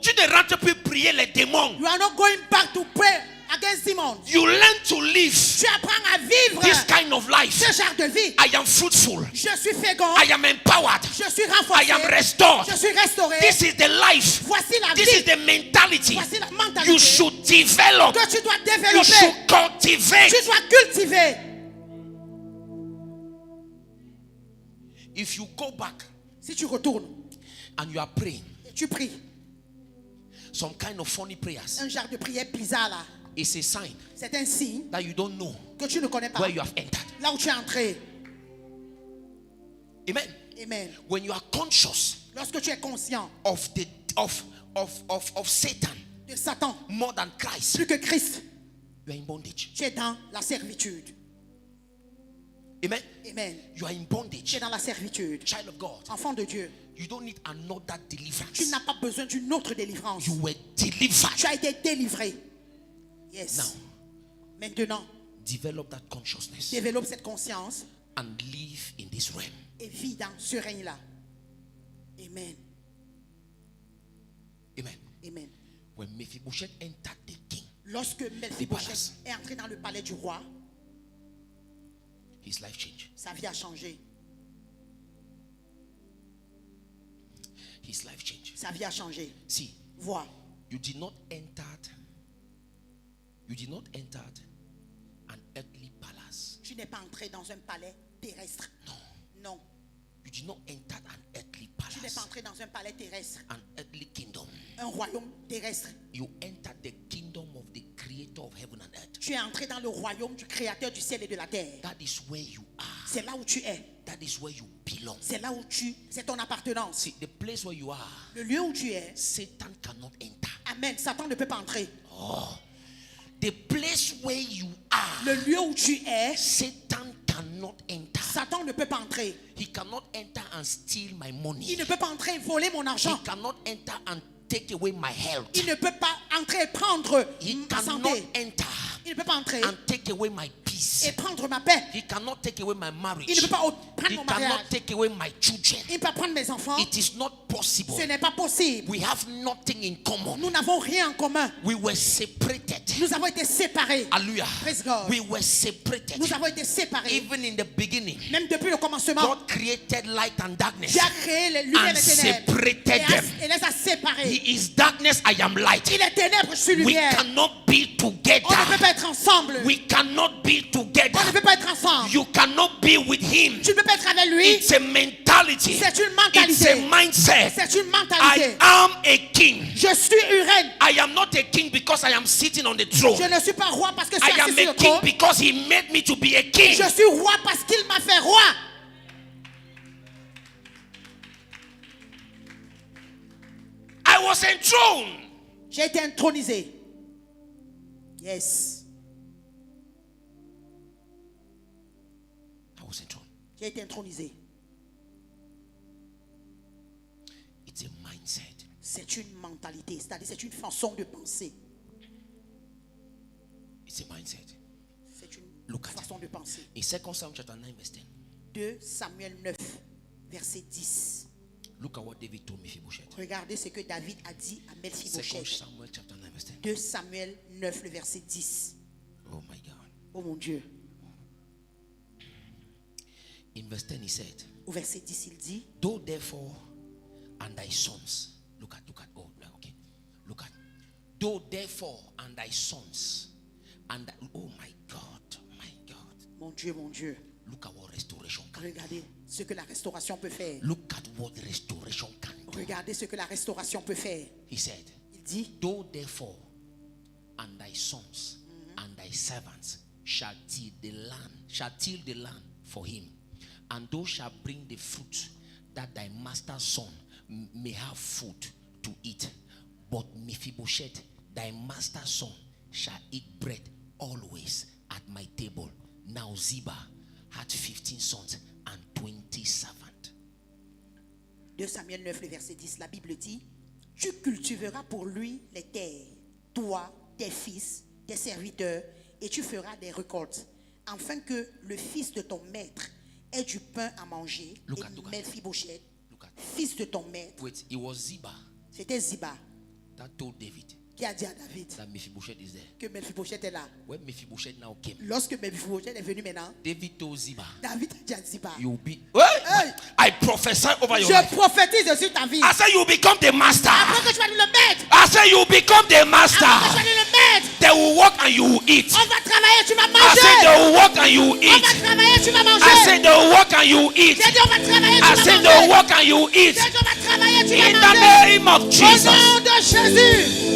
Tu ne rentres plus prier les démons. You are not going back to pray against demons. You learn to live Tu apprends à vivre this kind of life. ce genre de vie. I am fruitful. Je suis fécond. I am empowered. Je suis I renforcé. am restored. Je suis restauré. This is the life. Voici la This is vie the mentality Voici la mentalité you should develop. que tu dois You développer. should cultivate. Tu dois cultiver. If you go back Si tu retournes and you are praying et tu pries, some kind of funny prayers, un genre de prière bizarre là, it's a sign c'est un signe that you don't know que tu ne connais pas. where you have entered. Là où tu es entré. Amen. Amen. When you are conscious Lorsque tu es conscient of the of Satan de Satan more than Christ, plus que Christ, you are in bondage. tu es dans la servitude. Amen. Amen. You are in Tu bondage. es dans la servitude. Child of God, Enfant de Dieu, you don't need another tu deliverance. n'as pas besoin d'une autre délivrance. You were delivered. Tu as été délivré. Yes. Now, Maintenant, develop that consciousness développe cette conscience and live in this realm. et vis dans ce règne-là. Amen. Amen. Amen. When Mephibosheth entered the king, Lorsque palace. Mephibosheth est entré dans le palais du roi, his life changed. sa vie a changé. his life changed. Sa vie a changé. See, Vois, you did not enter an earthly palace. tu n'es pas entré dans un palais terrestre. Non. You did not enter an earthly Tu n'es palace, pas entré dans un palais terrestre, an earthly kingdom. un royaume terrestre. You entered the kingdom of the creator of heaven and earth. Tu es entré dans le royaume du créateur du ciel et de la terre. That is where you are. C'est là où tu es. That is where you belong. C'est là où c'est ton appartenance. See, the place where you are, Le lieu où tu es. Satan cannot enter. Amen. Satan ne peut pas entrer. The place where you are, Le lieu où tu es. Satan cannot enter. Satan ne peut pas entrer. He cannot enter and steal my money. Il ne peut pas entrer et voler mon argent. He cannot enter and take away my health. Il ne peut pas entrer et prendre He ma cannot santé. enter Il ne peut pas entrer and take away my peace. et prendre ma paix. He cannot take away my marriage. Il ne peut pas prendre He mon cannot mariage. take away my children. Il ne peut pas prendre mes enfants. It is not possible. Ce n'est pas possible. We have nothing in common. Nous n'avons rien en commun. We were separated. Nous avons été séparés. Hallelujah. Praise God. We were separated. Nous avons été séparés. Even in the beginning, Même depuis le commencement, God created light and darkness Dieu a créé les lumières and et les ténèbres. separated them. Et les a séparés. He is darkness, I am light. Il est ténèbres, je suis We lumière. cannot be On ne peut together. pas être ensemble. We cannot be On ne together. peut pas être ensemble. You cannot be with him. Tu ne peux pas être avec lui. It's a mentality. C'est une It's a mentalité. mindset. C'est une I mentalité. am a king. Je suis une reine. I am not a king because I am sitting on the throne. Je ne suis pas roi parce que je I suis am assis sur a le king trône. because he made me to be a king. Je suis roi parce qu'il m'a fait roi. I was enthroned. J'ai été intronisé. Yes. I was enthroned. J'ai été intronisé. It's a mindset. C'est une mentalité, c'est-à-dire c'est une façon de penser. It's a mindset. C'est une Look at façon de penser. In 2 Samuel chapter 9 verse 10. 2 Samuel 9, verset 10. Look at what David told Mephibosheth. Regardez ce que David a dit à 2 Mephibosheth. Samuel chapter 9 verse 10. 2 Samuel 9, le verset 10. Oh my God. Oh mon Dieu. In verse 10 he said, Au verset 10, il dit, though therefore and thy sons. Look at, oh, okay. Look at. Though therefore and thy sons. And oh my God, my God. mon Dieu, mon Dieu. Look at what restoration can do. Regardez ce que la restauration peut faire. Look at what restoration can do. Regardez ce que la restauration peut faire. He said, Il dit, though therefore and thy sons and thy servants shall till the land for him, and thou shalt bring the fruit, that thy master's son may have food to eat. But Mephibosheth, thy master's son, shall eat bread always at my table. Now Ziba had 15 sons and 20 servants. 2 Samuel 9, le verset 10, la Bible dit, tu cultiveras pour lui les terres, toi, tes fils, tes serviteurs, et tu feras des récoltes, afin que le fils de ton maître ait du pain à manger. Look Et at. Mephibosheth, Look at. fils de ton maître, Wait, it was Ziba c'était Ziba that told David qui a dit à David that Mephibosheth is there. que Mephibosheth est là. When Mephibosheth now came, Lorsque Mephibosheth est venu maintenant, David told Ziba, David a dit à Ziba, you'll be. Hey! I prophesy over your life. je prophétise sur ta vie. I say you become the master. Après que tu vas devenir le maître, I say you become the master. après que tu vas devenir le maître, They will walk and you will eat. on va travailler, tu vas I say manger. they will walk and you will On va eat. travailler, tu vas manger. I say they will walk and you will eat. J'ai dit on va travailler, tu I vas say they will manger. walk and you will eat. J'ai dit on va travailler, tu In vas the manger. name of Au Jesus. nom de Jésus.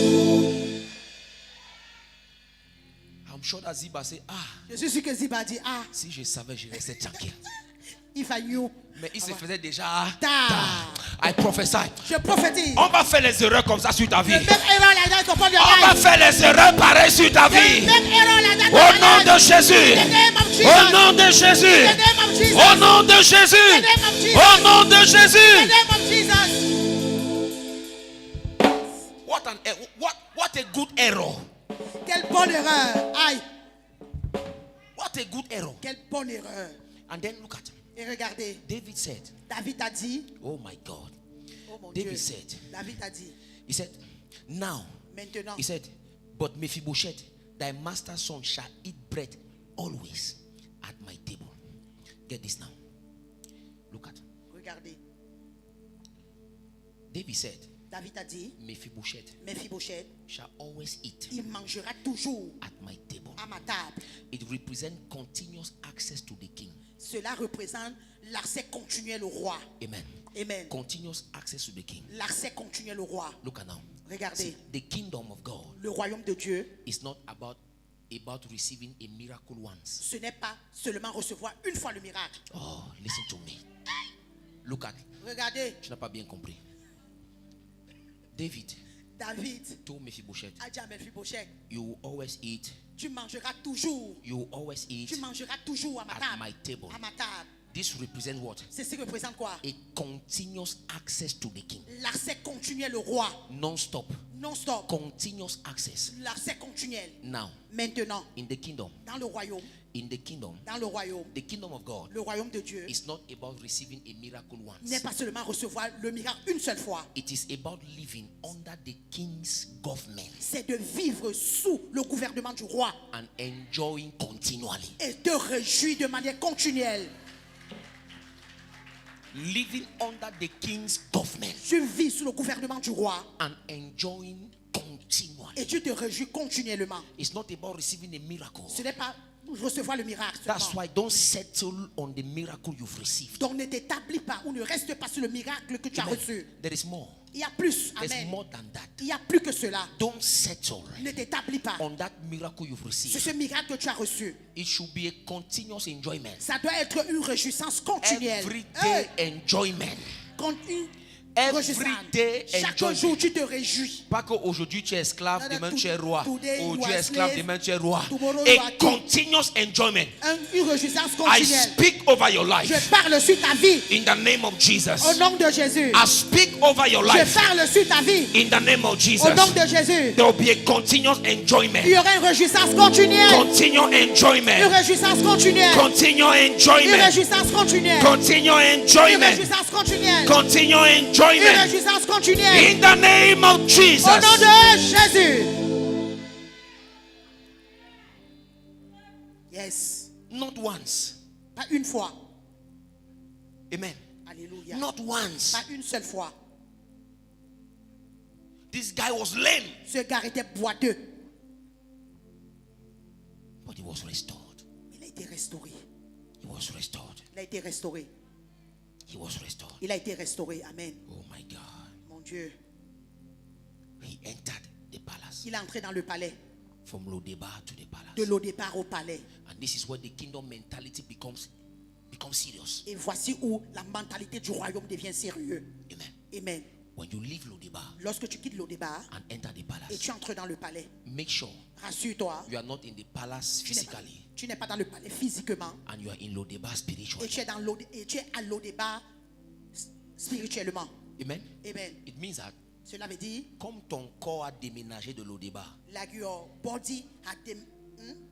I'm sure that Ziba say, Je suis sûr que Ziba dit, si je savais, je restais tranquille. if I knew. Mais il se faisait déjà Tard. I prophesy. Je prophétise. On va faire les erreurs comme ça sur ta vie. Le même erreur là dans ton point de On va life. faire les erreurs pareilles sur ta Le vie. même erreur là dans ton Au nom de life. Jésus. In the name of Jesus. Au nom de Jésus. In the name of Jesus. Au nom de Jésus. In the name of Jesus. Au nom de In the Jésus. name of Jesus. What a good error. Quelle bonne erreur. Aïe. What a good error. Quelle bonne erreur. And then look at Et regardez, David said, David a dit, oh my God. oh mon David Dieu. said, David a dit, he said, now, maintenant, he said, but Mephibosheth, thy master's son, shall eat bread always at my table. Get this now. Look at. regardez. David said, David a dit, Mephibosheth Mephibosheth, shall always eat il mangera toujours at my table. à ma table. It represents continuous access to the king. Cela représente l'accès continuel au roi. Amen. Amen. Continuous access to the king. L'accès continuel au roi. Look at now. Regardez, See, the kingdom of God le royaume de Dieu, is not about receiving a miracle once. ce n'est pas seulement recevoir une fois le miracle. Oh, listen to me. Look at. Regardez, Tu n'as pas bien compris. David David told Mephibosheth, a dit à Mephibosheth, you will always eat. tu mangeras toujours, You will always eat tu mangeras toujours à ma at table. my table. À ma table. This represents what? Ceci représente quoi? A continuous access to the king. L'accès continuel au roi. Non-stop. Non-stop. Continuous access. L'accès continuel. Now, Maintenant, in the kingdom, dans le royaume, the kingdom of God le royaume de Dieu is not about receiving a miracle n'est once. pas seulement recevoir le miracle une seule fois. It is about living under the king's government C'est de vivre sous le gouvernement du roi and enjoying continually. et de réjouir de manière continuelle. Living under the king's government Tu vis sous le gouvernement du roi and enjoying continually. et tu te réjouis continuellement. It's not about receiving a miracle. Ce n'est pas recevoir le miracle That's seulement. why don't settle on the miracle you've received. Donc ne t'établis pas ou ne reste pas sur le miracle que tu as Amen. reçu. There is more. Il y a plus. There's Amen. more than that. Il y a plus que cela. Don't settle Ne t'établis pas on that miracle you've sur received. ce miracle que tu as reçu. It should be a continuous enjoyment. Ça doit être une réjouissance continuelle. Everyday enjoyment. Une Everyday Chaque enjoyment. jour, tu te réjouis. Pas qu'aujourd'hui tu es esclave, demain tu es roi. Today Ou you tu are es esclave, slave, demain tu es roi. tomorrow you A are king. continuous enjoyment. Une réjouissance I continuelle. speak over your life Je parle sur ta vie in the name of Jesus. au nom de Jésus. I speak over your Je life parle sur ta vie in the name of Jesus. au nom de Jésus. There will be a continuous Il enjoyment. y aura une réjouissance continuelle. Continual Une enjoyment. réjouissance continuelle. Continual Une enjoyment. réjouissance continuelle. Continual Une enjoyment. réjouissance continuelle. Continual Une enjoyment. réjouissance continuelle. In the name of Au nom Jesus. de Jésus. Yes. Not once. Pas une fois. Amen. Alléluia. Not once. Pas une seule fois. This guy was lame, Ce gars était boiteux. but he was restored. Il a été restauré. He was restored. Il a été restauré. He was restored. Il a été restauré. Amen. Oh my God. Mon Dieu. He entered the palace. Il est entré dans le palais. From Lodebar to the palace. De Lodépar au palais. And this is where the kingdom mentality becomes serious. Et voici où la mentalité du royaume devient sérieux. Amen. Amen. When you leave Lodebar Lorsque tu quittes Lodépar and enter the et palace, tu entres dans le palais, make sure rassure-toi, you are not in the palace physically tu n'es pas dans le palais physiquement and you are in Lodebar et spiritually. tu es à Lodépar spirituellement. Amen. Amen. It means that Cela veut dire comme ton corps a déménagé de Lodebar, like your body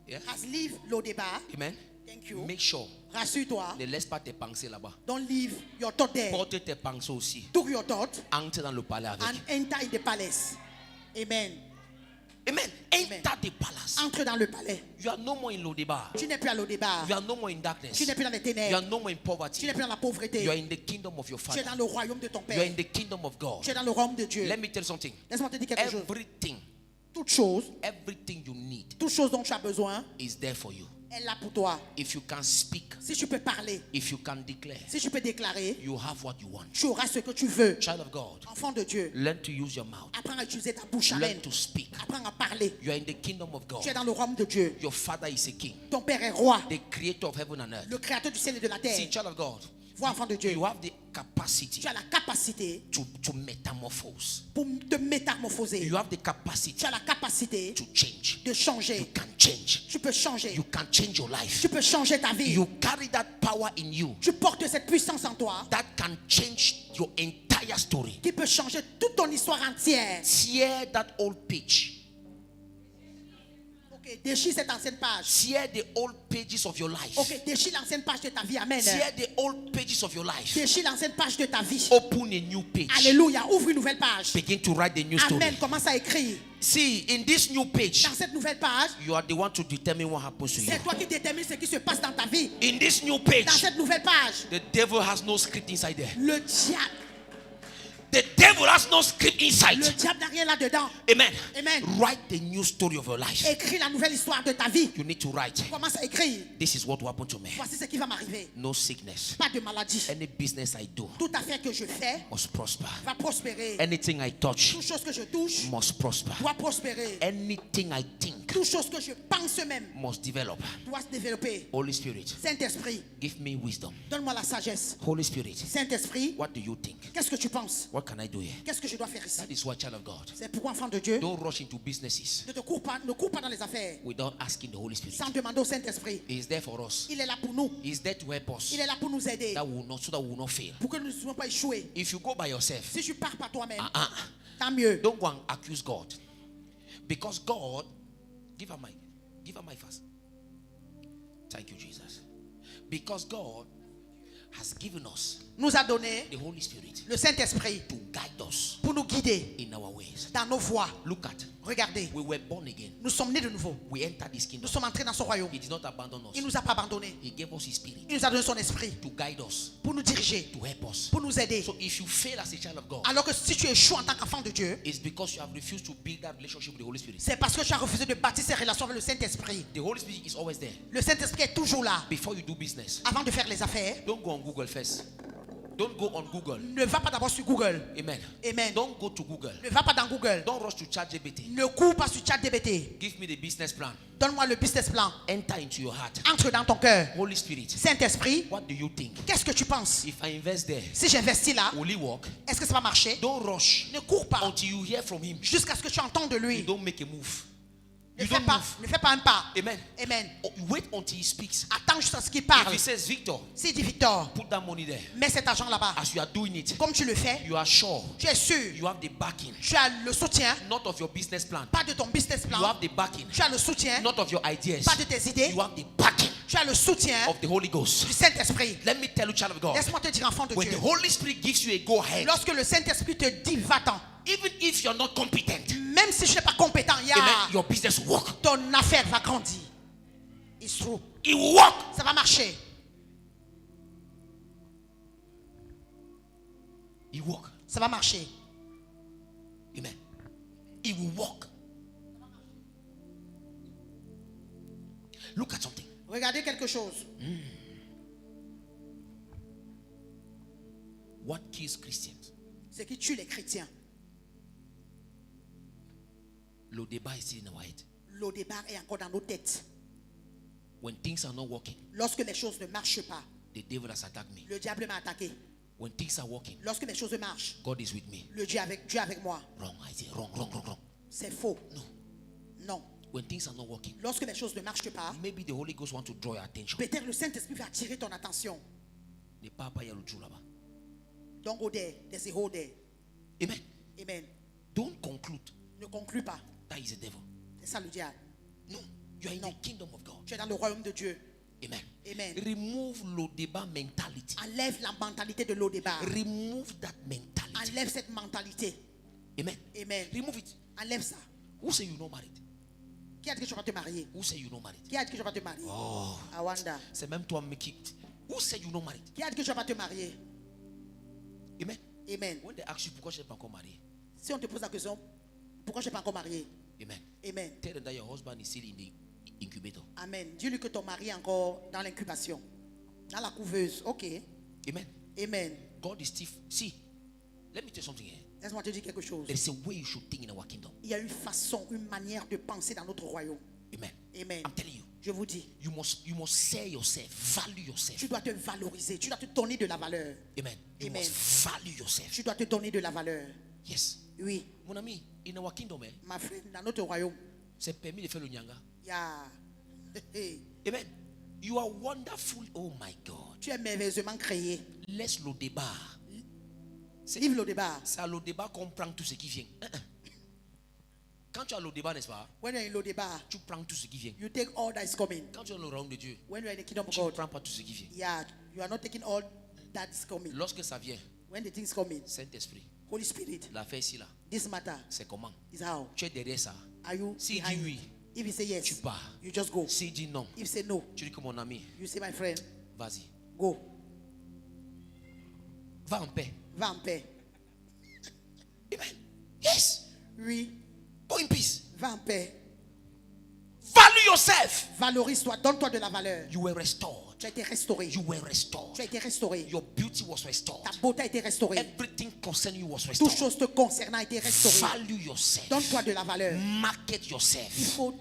Yeah. has leave Lodépar. amen. Thank you. Make sure Rassure-toi. ne laisse pas tes pensées là-bas. Don't leave your thought there. Porte tes pensées aussi. Took your thought Entre dans le palais avec. and enter in the palace. Amen. Amen. Enter the palace. Entre dans le palais. You are no more in Lodebar. Tu n'es plus à Lodépar. You are no more in darkness. Tu n'es plus dans les You are ténèbres. no more in Tu poverty. n'es plus dans la pauvreté. You are in the kingdom of your Tu es Father. dans le royaume de ton You are in Père. the kingdom of God. Tu es dans le royaume de Dieu. Let me tell you something. Laisse-moi te dire quelque chose. Everything you need Toute chose dont tu as besoin, is there for you. elle est là pour toi. If you can speak, Si tu peux parler, if you can declare, si tu peux déclarer, you have what you want. tu auras ce que tu veux. Child of God, Enfant de Dieu, learn to use your mouth. apprends à utiliser ta bouche. Amen. Learn to speak. Apprends à parler. You are in the kingdom of Tu es God. dans le royaume de Dieu. Your Father is a king, Ton Père est roi, the creator of heaven and earth. le créateur du ciel et de la See, terre. child of God, Vois, enfant de Dieu, you have the capacity tu as la capacité to metamorphose. pour te métamorphoser. You have the capacity Tu as la capacité to change. de You changer. can change. Tu peux changer. You can change your life. Tu peux changer ta vie. You carry that power in you Tu portes cette puissance en toi that can change your entire story. qui peut changer toute ton histoire entière. Tear that old page. Ok, déchire cette ancienne page. Tear the old pages of your life. Ok, déchire l'ancienne page de ta vie. Amen. Tear the old pages of your life. Déchire l'ancienne page de ta vie. Open a new page. Alléluia. Ouvre une nouvelle page. Begin to write the new story. Amen. Commence à écrire. See, in this new page, Dans cette nouvelle page, you are the one to determine what happens to you. c'est toi qui détermines ce qui se passe dans ta vie. In this new Dans page, cette nouvelle page, the devil has no script inside there. le diable, The devil has no script inside. Le diable n'a rien là-dedans. Amen. Amen. Write the new story of your life. Écris la nouvelle histoire de ta vie. You need to write. Commence à écrire. This is what will happen to me. Voici ce qui va m'arriver. No sickness. Pas de maladie. Any business I do Toute affaire que je fais must prosper. va prospérer. Anything I touch Toute chose que je touche must prosper. doit prospérer. Anything I think Toute chose que je pense même must develop. doit se développer. Holy Spirit, Saint-Esprit, give me wisdom. donne-moi la sagesse. Holy Spirit, Saint-Esprit, what do you think? qu'est-ce que tu penses? What can I do here? Qu'est-ce que je dois faire ici? That is why, child of God, C'est pourquoi, enfant de Dieu, don't rush into businesses ne cours pas dans les affaires without asking the Holy Spirit. sans demander au Saint-Esprit. He is there for us. Il est là pour nous. He is there to help us. Il est là pour nous aider. That will not, so that we will not fail. Pour que nous ne soyons pas échoués. If you go by yourself, Si tu pars par toi-même, uh-uh, tant mieux. don't go and accuse God. Because God, give her my fast. Thank you, Jesus. Because God has given us Nous a donné the Holy Spirit le Saint-Esprit to guide us pour nous guider in our ways. dans nos voies. Look at, Regardez, we were born again. nous sommes nés de nouveau. We entered this Nous kingdom. sommes entrés dans son royaume. He did not abandon us. Il ne nous a pas abandonnés. He gave us His Spirit Il nous a donné son esprit to guide us, pour nous diriger, to help us. pour nous aider. So if you fail as a child of God, Alors que si tu échoues en tant qu'enfant de Dieu, it's because you have refused to build that relationship with the Holy Spirit. c'est parce que tu as refusé de bâtir ces relations avec le Saint-Esprit. The Holy Spirit is always there. Le Saint-Esprit est toujours là. Before you do business, Avant de faire les affaires, don't go on Google first. Don't go on Google. ne va pas d'abord sur Google. Amen. Amen. Don't go to Google. Ne va pas dans Google. Don't rush to ChatGPT. Ne cours pas sur ChatGPT. Give me the business plan. Donne-moi le business plan. Enter into your heart. Entre dans ton cœur. Holy Spirit, Saint-Esprit, what do you think? qu'est-ce que tu penses? If I invest there, Si j'investis là, will it work? est-ce que ça va marcher? Don't rush Ne cours pas until you hear from Him. jusqu'à ce que tu entends de You lui. don't make a move. Ne You fais don't pas, move. ne fais pas un pas. Amen. Amen. Oh, wait until He speaks. Attends jusqu'à ce qu'il If parle. He says, Victor, S'il dit Victor, put that money there. mets cet argent là-bas. As you are doing it, Comme tu le fais, you are sure tu es sûr. you have the backing, Tu as le soutien, not of your business plan. pas de ton business You plan. have the backing, Tu as le soutien, not of your ideas. pas de tes idées. You have the backing Tu as le soutien of the Holy Ghost. du Saint-Esprit. Let me tell you, child of God, Laisse-moi te dire, enfant de when Dieu. the Holy Spirit gives you a go ahead, Lorsque le Saint-Esprit te dit va-t'en, even if you're not competent, même si je n'ai pas compétent, amen, your business will work. ton affaire va grandir. It's true. It will work. Ça va marcher. It will work. Ça va marcher. Amen. It will work. Look at something. Regardez quelque chose. What kills Christians? Ce qui tue les chrétiens. Le débat is still in our head. Le débat est encore dans nos têtes. When things are not working, Lorsque les choses ne marchent pas, the devil has attacked me. le diable m'a attaqué. When things are working, Lorsque les choses marchent, God is with me. le Dieu est avec moi. Wrong, I say wrong, wrong, wrong, wrong. C'est faux. No. Non. When things are not working, Lorsque les choses ne marchent pas, maybe the Holy Ghost wants to draw your attention. peut-être le Saint-Esprit va attirer ton attention. Ne parle pas, il y a le trou là-bas. Don't go there. There's a hole there. Amen. Amen. Don't conclude Ne conclue pas. that is the devil. C'est ça le diable. No, you are in No. the kingdom of God. Tu es dans le royaume de Dieu. Amen. Amen. Remove le débat mentality. Enlève la mentalité de l'Odébar. Remove that mentality. Enlève cette mentalité. Amen. Amen. Remove it. Enlève ça. Who say you not married? Qui a dit que tu vas te marier? Who say you not married? Qui a dit que tu vas te marier? Oh, Awanda. c'est même toi make it. Who said you not married? Qui a dit que tu vas te marier? Amen. Amen. When they ask you pourquoi je n'ai pas encore marié, Si on te pose la question, pourquoi je n'ai pas encore marié? amen. Amen. Tell them that your husband is still in the incubator. Amen. Dis-lui que ton mari est encore dans l'incubation. Dans la couveuse. Ok. Amen. Amen. God is still. See, let me tell you something here. Laisse-moi te dire quelque chose. There is a way you should think in our kingdom. Il y a une façon, une manière de penser dans notre royaume. Amen. Amen. I'm telling you, Je vous dis, you must sell yourself, value yourself. tu dois te valoriser. Tu dois te donner de la valeur. Amen. You Amen. must value yourself. Tu dois te donner de la valeur. Yes. Oui. Mon ami, in our kingdom, Ma frère, dans notre royaume, c'est permis de faire le nyanga. il y a... Amen. You are wonderful. Oh my God. Tu es merveilleusement créé. Laisse le débat. Vive le débat. C'est à le débat qu'on prend tout ce qui vient. Quand tu as le débat, n'est-ce pas? When you're in the débat, Tu prends tout ce qui vient. you take all that is coming. Quand tu es dans le royaume de Dieu, When you're in the kingdom of tu ne God, prends pas tout ce qui vient. yeah, you are not taking all that is coming. Lorsque ça vient, When the things coming, Saint-Esprit, Holy Spirit, l'affaire ici là, this matter c'est comment? is how. Tu es derrière ça. Are you S'il behind dit it? oui, If you say yes, tu pars. you just go. S'il dit non, If you say no, tu dis que mon ami, you say my friend, vas-y, go. va en paix. Va en paix. Yes. Oui, Go in peace. va en paix. Value yourself. Valorise-toi, donne-toi de la valeur. You were restored. Tu as été restauré. You were restored. Tu as été restauré. Your beauty was restored. Ta beauté a été restaurée. Everything concerning you was Toute restored. chose te concernant a été restaurée. Value yourself. Donne-toi de la valeur. Market Il yourself. faut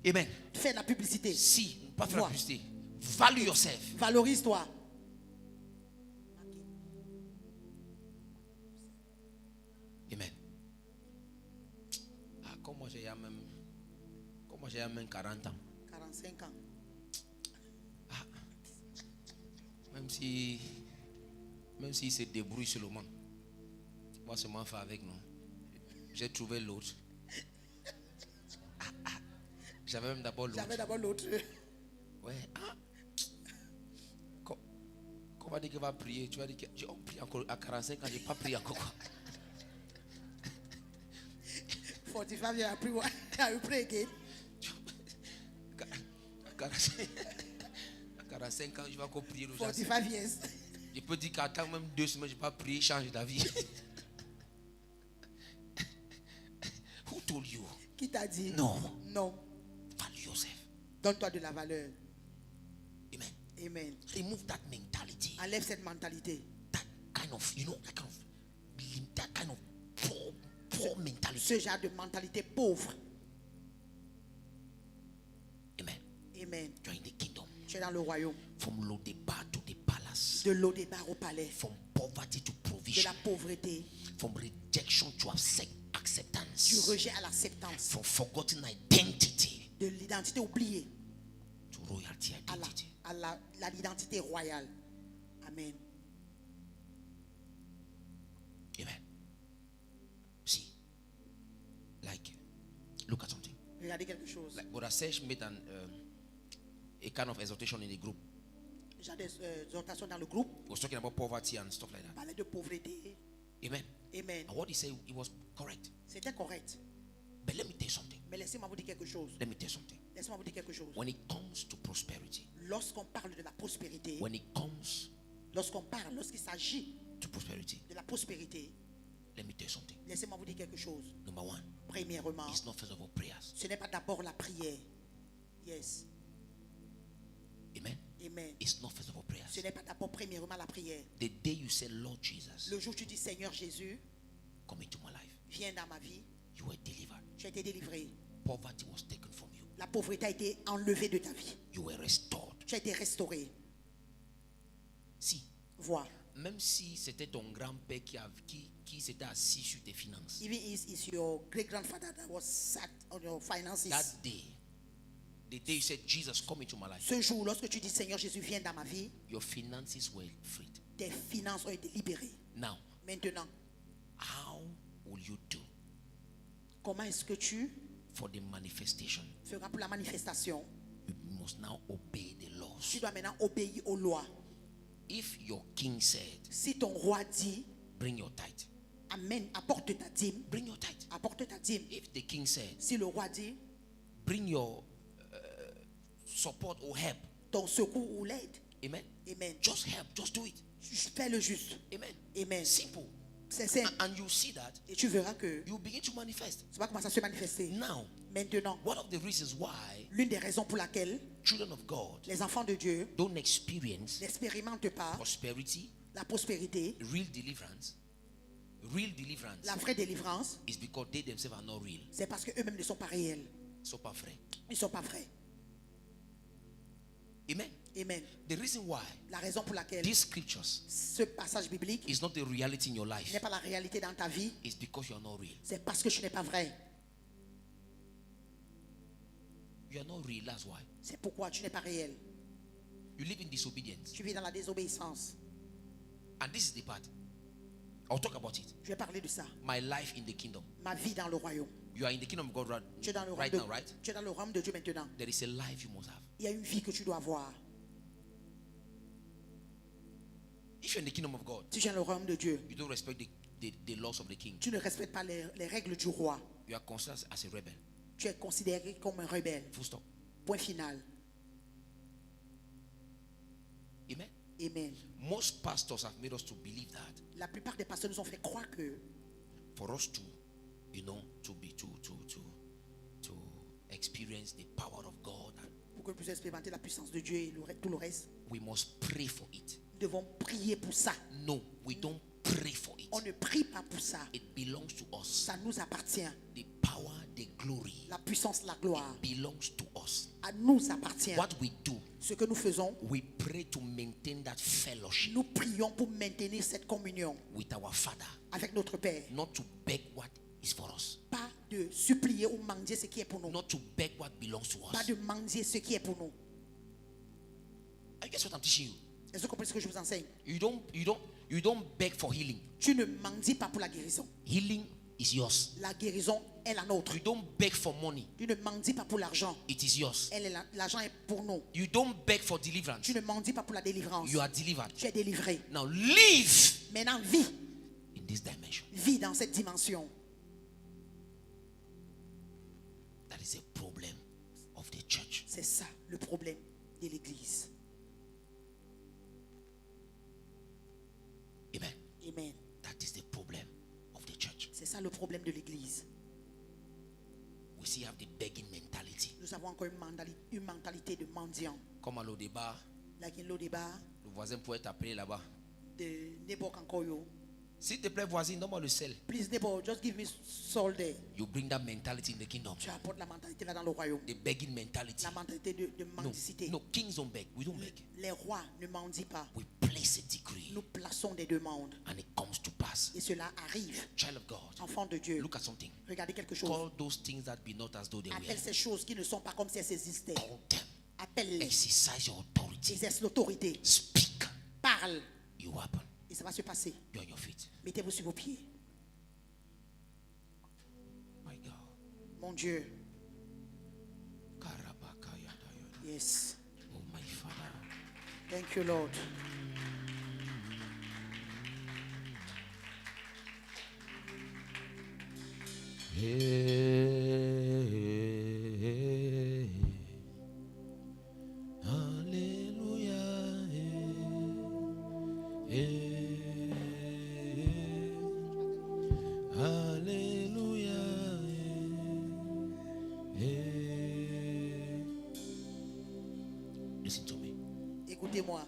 Amen. faire de la publicité. Si, pas faire la Vois. publicité. Value yourself. Valorise-toi. Amen. Ah, comment j'ai même 40 ans. 45 ans. Même s'il se débrouille seulement, moi seulement faire avec nous. J'ai trouvé l'autre. J'avais même d'abord l'autre. J'avais d'abord l'autre. Ouais. Quand on va dire qu'il va prier, tu vas dire que j'ai prié encore à 45 ans, je n'ai pas prié encore. Quoi. 45 years, I will pray again. À 45 ans, je vais encore prier. 45 years. Je peux dire qu'attends même 2 semaines, je ne vais pas prier, changer d'avis. Who told you? Qui t'a dit? Non. Non. Value yourself. Donne-toi de la valeur. Amen. Amen. Remove that mentality. Enlève cette mentalité. That kind of, that kind of poor mentality. Ce genre de mentalité pauvre. Amen. Amen. You're in the kingdom. Tu es dans le royaume. From Lodebar to the palace. De l'Odébar au palais. From poverty to De provision. la pauvreté. From rejection to acceptance. Du rejet à l'acceptance. From forgotten identity De l'identité oubliée to royalty identity. à l'identité royale. Amen. Amen. See, like, look at something. Regardez quelque chose. Like Brother Serge made a kind of exhortation in the group. J'ai des exhortations dans le groupe. He was talking about poverty and stuff like that. Parler de pauvreté. Amen. Amen. And what he said, it was correct. C'était correct. But let me tell you something. Mais laissez-moi vous dire quelque chose. Let me tell you something. Laissez-moi vous dire quelque chose. When it comes to prosperity, Lorsqu'on parle de la prospérité, lorsqu'il s'agit to prosperity, de la prospérité, let me tell you something. laissez-moi vous dire quelque chose. Number one, Premièrement, it's not first of all prayers. ce n'est pas d'abord la prière. Yes. Amen. Amen. It's not first of all prayers. Ce n'est pas d'abord premièrement la prière. The day you say, Lord Jesus, Le jour où tu dis Seigneur Jésus, come into my life, viens dans ma vie, you were delivered. tu as été délivré. Poverty was taken from you. La pauvreté a été enlevée de ta vie. You were restored. Tu as été restauré. Si, Vois. même si c'était ton grand-père qui s'était assis sur tes finances, Even is your great grandfather that was sat on your finances. that day, the day you said, Jesus, come into my life, Ce jour, lorsque tu dis Seigneur Jésus, viens dans ma vie, your finances were freed. tes finances ont été libérées. Now, Maintenant, how will you do comment est-ce que tu for the manifestation? feras pour la manifestation? You must now obey the Tu laws. dois maintenant obéir aux lois. If your king said, Si ton roi dit, bring your tithe, Amen, apporte ta dîme, bring your tithe. apporte ta dîme. If the king said, Si le roi dit, bring your support or help, ton secours ou l'aide, amen, Amen, just help, just do it, fais le juste. amen. Amen. Simple. C'est simple. And you see that Et tu verras que you begin to manifest. ça va commencer à se manifester. Now, Maintenant, one of the reasons why l'une des raisons pour laquelle children of God les enfants de Dieu don't experience n'expérimentent pas prosperity, la prospérité, real deliverance la vraie délivrance, is because they themselves are not real. c'est parce qu'eux-mêmes ne sont pas réels. So pas vrai. Ils ne sont pas vrais. Amen. Amen. The reason why La raison pour laquelle these scriptures ce passage biblique is not the reality in your life n'est pas la réalité dans ta vie, is because you are not real. c'est parce que tu n'es pas vrai. You are not real, that's why. C'est pourquoi tu n'es pas réel. You live in disobedience. Tu vis dans la désobéissance. And this is the part. I'll talk about it. Je vais parler de ça. My life in the kingdom. Ma vie dans le royaume. You are in the kingdom of God Tu es dans le right royaume now, right? Tu es dans le royaume de Dieu maintenant. There is a life you must have. Il y a une vie que tu dois avoir. If you're in the kingdom of God, Si tu es dans le royaume de Dieu, you don't respect the laws of the king. tu ne respectes pas les règles du roi. You are considered as a rebel. Tu es considéré comme un rebelle. Full stop. Point final. Amen. Amen. Most pastors have made us to believe that La plupart des pasteurs nous ont fait croire que for us to you know, to experience the power of God, Pour que nous puissions expérimenter la puissance de Dieu et tout le reste, we must pray for it. nous devons prier pour ça. No, we don't pray for it. On ne prie pas pour ça. It belongs to us. Ça nous appartient. The power, the glory La puissance, la gloire, belongs to us. à nous appartient. What we do, Ce que nous faisons, we pray to maintain that fellowship nous prions pour maintenir cette communion with our Father, avec notre Père. not to beg what is for us, Pas de supplier ou mendier ce qui est pour nous. not to beg what belongs to Pas us. de mendier ce qui est pour nous. I guess what I'm teaching you. Est-ce que vous comprenez ce que je vous enseigne? You don't beg for healing. Tu ne mendies pas pour la guérison. Healing is yours. La guérison est la nôtre. You don't beg for money. Tu ne mendies pas pour l'argent. It is yours. L'argent est pour nous. You don't beg for deliverance. Tu ne mendies pas pour la délivrance. You are delivered. Tu es délivré. Now live Maintenant, vis. in this dimension. Vis dans cette dimension. That is a problem of the church. C'est ça le problème de l'Église. Amen. Amen. That is the problem of the church. C'est ça le problème de l'Église. We still have the begging mentality. Nous avons encore une mentalité de mendiant. Comme à l'Odeba, Like in Lodeba, le voisin pourrait t'appeler là-bas. de Nebo Kankoyo. S'il te plaît, voisin, donne-moi le sel. Please, Nebo, just give me soul there. You bring that mentality in the kingdom. Tu apportes la mentalité là dans le royaume. The begging mentality. La mentalité de No, mendicité. no, kings don't beg. We don't beg. Les rois ne mendient pas. We place a decree Nous plaçons des demandes. and it comes to pass. Et cela arrive. Child of God, Enfant de Dieu, look at something. regardez quelque chose. Call those things that be not as though they were. Appelle ces choses qui ne sont pas comme si elles existaient. Call them. Appelle-les. Exercise your authority. Exerce l'autorité. Speak. Parle. You happen. Et ça va se passer. You're on your feet. Mettez-vous sur vos pieds. My God. Mon Dieu. Karabakayadaya. Yes. Oh, my Father. Thank you, Lord. Listen to me. Écoutez-moi.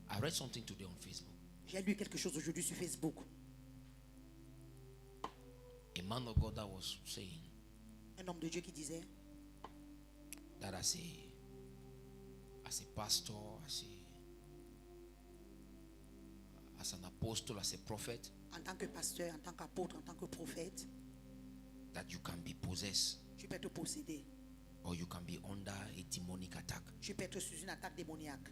I read something today on Facebook. J'ai lu quelque chose aujourd'hui sur Facebook. A man of God that was saying Un homme de Dieu qui disait, that as a pastor, as an apostle, as a prophet, en tant que pasteur, en tant qu'apôtre, en tant que prophète, that you can be possessed tu peux être possédé. or you can be under a demonic attack. Tu peux être sous une attaque démoniaque.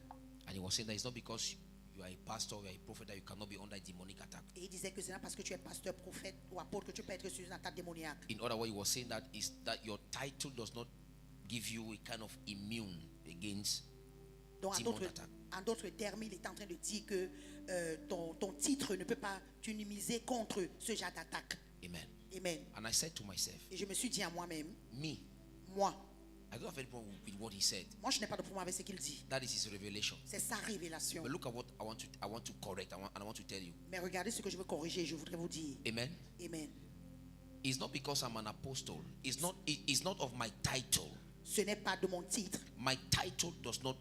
And he was saying that it's not because you are a pastor or you are a prophet that you cannot be under a demonic attack. Et il disait que c'est pas parce que tu es pasteur, prophète ou apôtre que tu peux être sous une attaque démoniaque. In other words, he was saying that is that your title does not give you a kind of immune against Donc, demon attack. en d'autres termes, il est en train de dire que ton titre ne peut pas t'immuniser contre ce genre d'attaque. Amen. Amen. And I said to myself, Et je me suis dit à moi-même, moi, I don't have any problem with what he said. moi je n'ai pas de problème avec ce qu'il dit. That is his revelation. C'est sa révélation. But look at what I want to correct. And I want to tell you. Mais regardez ce que je veux corriger, je voudrais vous dire. Amen. Amen. It's not because I'm an apostle. It's not of my title. Ce n'est pas de mon titre. My title does not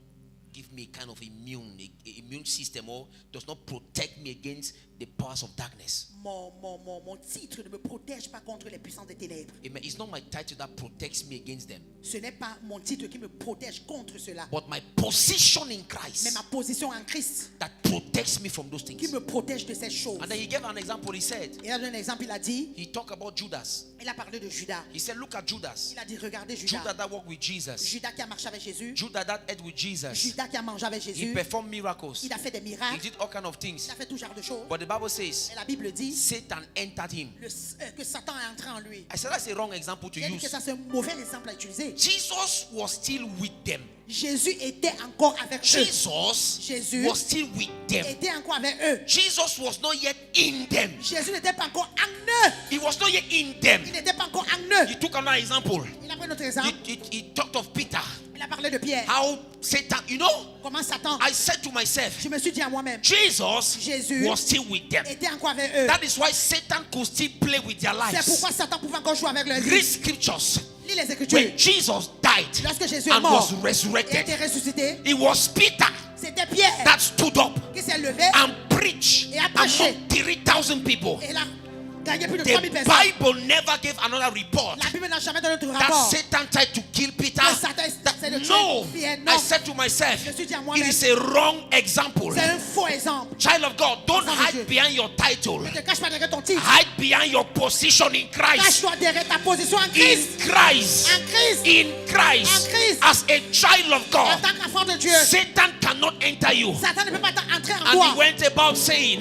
give me a kind of immune system or does not protect me against the powers of darkness. Mon titre ne me protège pas contre les puissances des ténèbres. Amen. It's not my title that protects me against them. Ce n'est pas mon titre qui me protège contre cela. But my position in Mais Christ ma position en Christ that protects me from those qui things. me protège de ces choses. And then he gave an example. He said, Il a donné un exemple, il a dit, he talked about Judas. il a parlé de Judas. He said, look at Judas. Il a dit, regardez Judas Judas. that walked with Jesus. Judas qui a marché avec Jésus. Judas that ate with Jesus. Judas qui a mangé avec He Jésus. performed miracles. Il a fait des He miracles. did all kinds of Il things. a fait tout genre de choses. But the Bible says Et la Bible dit Satan entered him. que Satan est entré en lui. I said that's a wrong example to Il a dit que use. ça c'est un mauvais exemple à utiliser. Jesus was still with them. Jésus était encore avec eux. Jesus was still with them. Était encore avec eux. Jesus was not yet in them. Jésus n'était pas encore en eux. He was not yet in them. Il n'était pas encore en eux. He took another example. Il a pris notre exemple. He talked of Peter. Il Il a parlé de Pierre. How Satan, you know, Comment Satan. I said to myself, Je me suis dit à moi-même. Jesus Jésus was still with them. était encore avec eux. That is why Satan could still play with their C'est lives. pourquoi Satan pouvait encore jouer avec leur vie. Read scriptures. Lis les Écritures. When Jesus died Lorsque Jésus est and mort was et resurrected, était ressuscité, it was Peter c'était Pierre that stood up qui s'est levé and preached Et a prêché. among 3,000 people. et il a gagné plus de The 3000 personnes. Bible never gave another report La Bible n'a jamais donné de that rapport. Satan tried to kill Peter. Que Satan essaie de tuer No, Pierre. Non. I said to myself, Je me suis dit à it moi-même, is a wrong example. c'est un faux exemple. Child of God, don't Enfant de Dieu. hide behind your title. Ne te cache pas derrière ton titre. Hide behind your position in Christ. Cache-toi derrière ta position en In Christ. Christ. En Christ. In Christ. En Christ. As a child of En God, tant qu'enfant de Dieu, Satan cannot enter you. Satan ne peut pas entrer en And toi. he went about saying,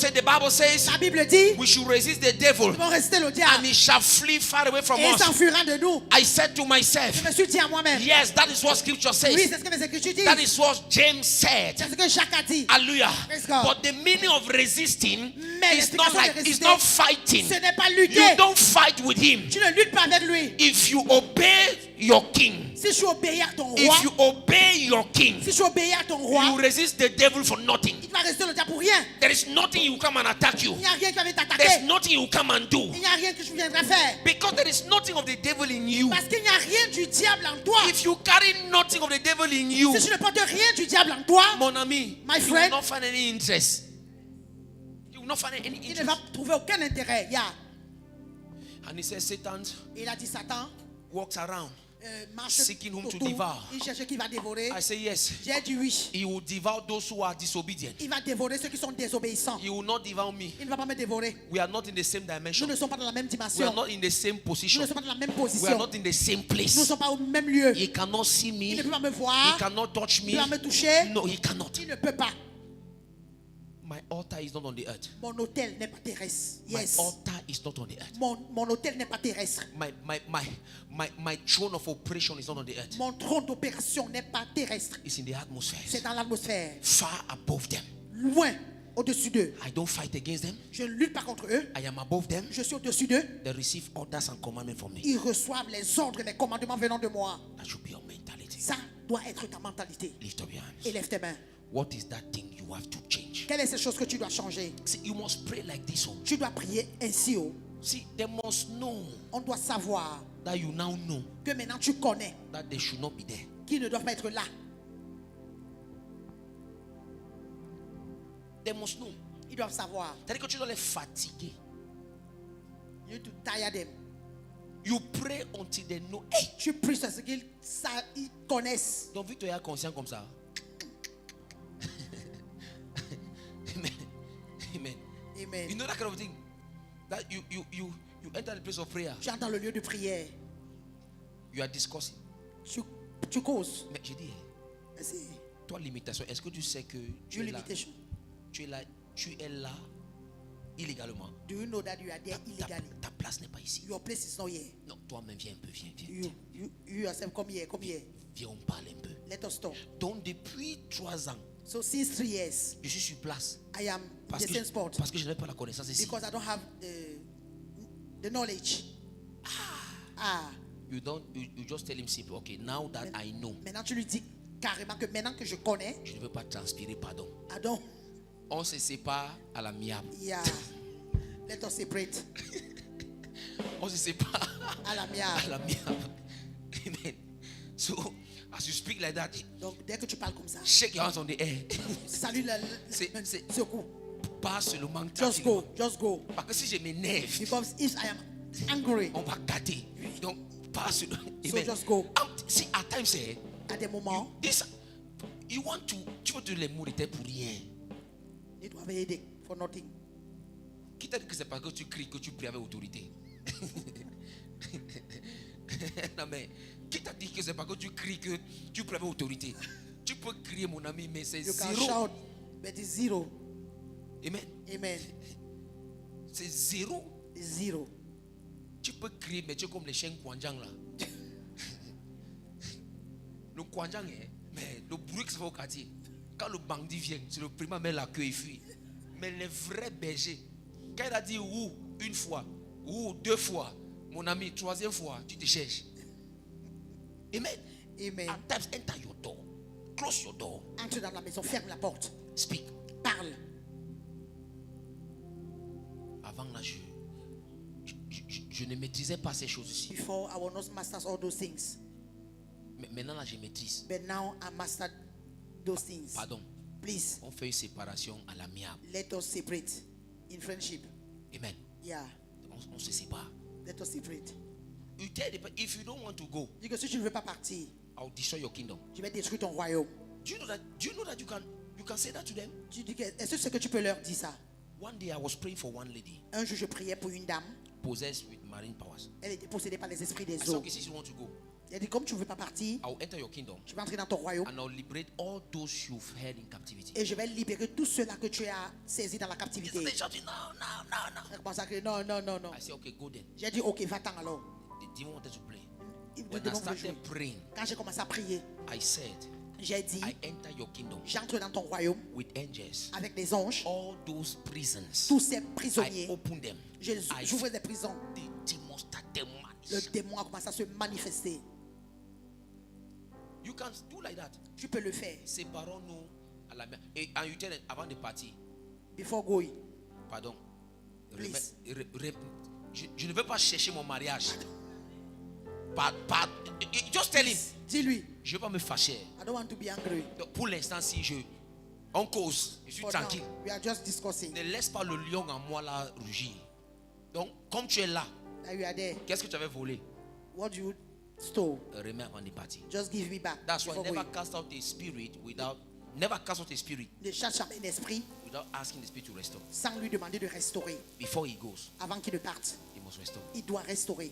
the Bible says, La Bible dit, we should resist the devil nous devons résister le and diable he shall flee far away from et il us. s'enfuira de nous. I said to myself, Je me suis dit à moi-même, yes, that is what scripture oui, says. c'est ce que les Écritures disent. That is what James said. C'est ce que Jacques a dit. Hallelujah. Praise God. But the meaning of resisting Mais is not l'explication like, de it's résister, not fighting. Ce n'est pas You lutter. don't fight with him. Tu ne luttes pas avec lui. If you obey your king, Si je obéis à ton roi, if you obey your king, si je obéis à ton you roi, resist the devil for nothing. il va rester le diable pour rien. There is nothing you come and attack you. Il n'y a rien qui va There's t'attaquer. nothing you come and do. Il n'y a rien que je viendrai faire. Because there is nothing of the devil in you. Parce qu'il n'y a rien du diable en toi. If you carry nothing of the devil in you, Si tu ne portes rien du diable en toi, mon ami, My you will friend, not find any interest. You will not find any il ne va interest. trouver aucun intérêt. And he says, Satan Il a dit Satan walks around. marche Seeking whom to autour. devour. Il cherche qui va dévorer. I say yes. J'ai dit oui. He will devour those who are disobedient. Il va dévorer ceux qui sont désobéissants. He will not devour me. Il ne va pas me dévorer. We are not in the same Nous dimension. ne sommes pas dans la même We are dimension. not in the same Nous position. ne sommes pas dans la même We are position. not in the same Nous ne place. sommes pas au même lieu. He cannot see Il me. ne peut pas me He voir. cannot touch Il me. ne peut pas me toucher. No, he cannot. Il ne peut pas. My altar is not on the earth. Mon hôtel n'est pas terrestre. My Yes. altar is not on the earth. Mon hôtel n'est pas terrestre. My throne of operation is not on the earth. Mon trône d'opération n'est pas terrestre. It's in the atmosphere. C'est dans l'atmosphère. Far above them. Loin, au-dessus d'eux. I don't fight against them. Je ne lutte pas contre eux. I am above them. Je suis au-dessus d'eux. They receive orders and commandments from me. Ils reçoivent les ordres et les commandements venant de moi. That should be your mentality. Ça doit être ta mentalité. Lift up your hands. Et lève tes mains. What is that thing you have to change? Quelle est cette chose que tu dois changer? See, you must pray like this. Oh. Tu dois prier ainsi. Oh. See, they must know On doit savoir that you now know que maintenant tu connais that they should not be there. qu'ils ne doivent pas être là. They must know. Ils doivent savoir. C'est-à-dire que tu dois les fatiguer. You need to tire them. You pray until they know. Hey! Tu pries sur ce qu'ils ils connaissent. Donc, vu que tu es conscient comme ça. Amen. Amen. Amen. You know that kind of thing? That you enter the place of prayer. Tu entres dans le lieu de prière. You are discussing. Tu causes. Mais je dis, C'est toi, limitation, est-ce que tu sais que tu une es là, limitation. tu es là illégalement? Do you know that you are there illegally? Ta place n'est pas ici. Your place is not here. Non, toi-même, viens un peu, viens. You yourself come here, come here. Viens, on parle un peu. Let us talk. Donc, depuis 3 ans, So since 3 years, je suis sur place I am parce the same spot parce que je n'avais pas la connaissance ici. because I don't have the knowledge. You just tell him simply, okay, now that I know, Maintenant tu lui dis carrément que maintenant que je connais, je ne veux pas transpirer, pardon. I don't. On se sépare à la miable. Yeah. Let us separate On se sépare à la à mienne. la miable. Amen. So, as you speak like that, Donc dès que tu parles comme ça, shake your hands on the air. salue C'est- secoue. Pas seulement Just go, just go. Parce que si je m'énerve, Because if I am angry, on va gâter. Donc, pas seulement. So Amen. just go. See, at times, à des moments, you want to, tu veux te les mourir pour rien. ils doivent aider for nothing. Qui t'a dit que c'est parce que tu cries que tu pries avec autorité? Non mais, qui t'a dit que c'est parce que tu cries que tu pries avec autorité? Tu peux crier, mon ami, mais c'est You can zéro. shout, but it's zero. Amen. Amen. C'est zéro. Zero. Tu peux crier, mais tu es comme les chiens Kwanjang là. Le Kwanjang, mais le bruit que ça fait au quartier. Quand le bandit vient, c'est le premier met la queue et fuit. Mais les vrais bergers, quand il a dit ou une fois, ou 2 fois, mon ami, 3e fois, tu te cherches. Amen. Amen. At times, enter your door. Close your door. Entre dans la maison, ferme la porte. Speak. Parle. Avant là, je ne maîtrisais pas ces choses ici. Before, I will not master all those things. Mais maintenant là, je maîtrise. But now I mastered those things. Pardon. Please, On fait une séparation à l'amiable. let us separate in friendship. Amen. Yeah, On se sépare. let us separate. You tell the person, if you don't want to go, Dis que si tu ne veux pas partir, I'll destroy your kingdom. je vais détruire ton royaume. Do you know that you can say that to them? Tu dis que, est-ce que c'est que tu peux leur dire ça? One day I was praying for one lady Un jour, je priais pour une dame. possessed with marine powers. Elle était possédée par les esprits I des said, eaux. okay, since you want to go, Elle dit, comme tu ne veux pas partir, I'll enter your kingdom je vais entrer dans ton royaume and I'll liberate all those you've held in captivity. et je vais libérer tout cela que tu as saisi dans la captivité. They shouting, no, no, no, no. Elle commence à crier, non, non, non, non. I said, okay, go then. J'ai dit, ok, va-t'en alors. The demon wanted to play. Il me When I demande de jouer. started praying, Quand j'ai commencé à prier, I said, j'ai dit, I enter your kingdom j'entre dans ton royaume with angels. avec des anges, All those prisons, tous ces I prisonniers. open them. J'ouvre des prisons. The demons started Le managing. démon a commencé à se manifester. You can do like that. Tu peux le faire. Séparons-nous à la mer. And you tell them avant de partir, Before going. pardon. Please. Je ne veux pas chercher mon mariage. Just tell him, Dis-lui, je ne veux pas me fâcher. I don't want to be angry. Donc, pour l'instant, si on cause, je suis For now, tranquille. we are just discussing. Ne laisse pas le lion en moi là rugir. Donc, comme tu es là, That you are there. qu'est-ce que tu avais volé? What you stole, Remets avant de partir. just give me back. That's why before never going. cast out a spirit never cast out a spirit Ne chasse jamais un esprit without asking the spirit to restore. sans lui demander de restaurer. Before he goes, Avant qu'il ne parte, he must restore. il doit restaurer.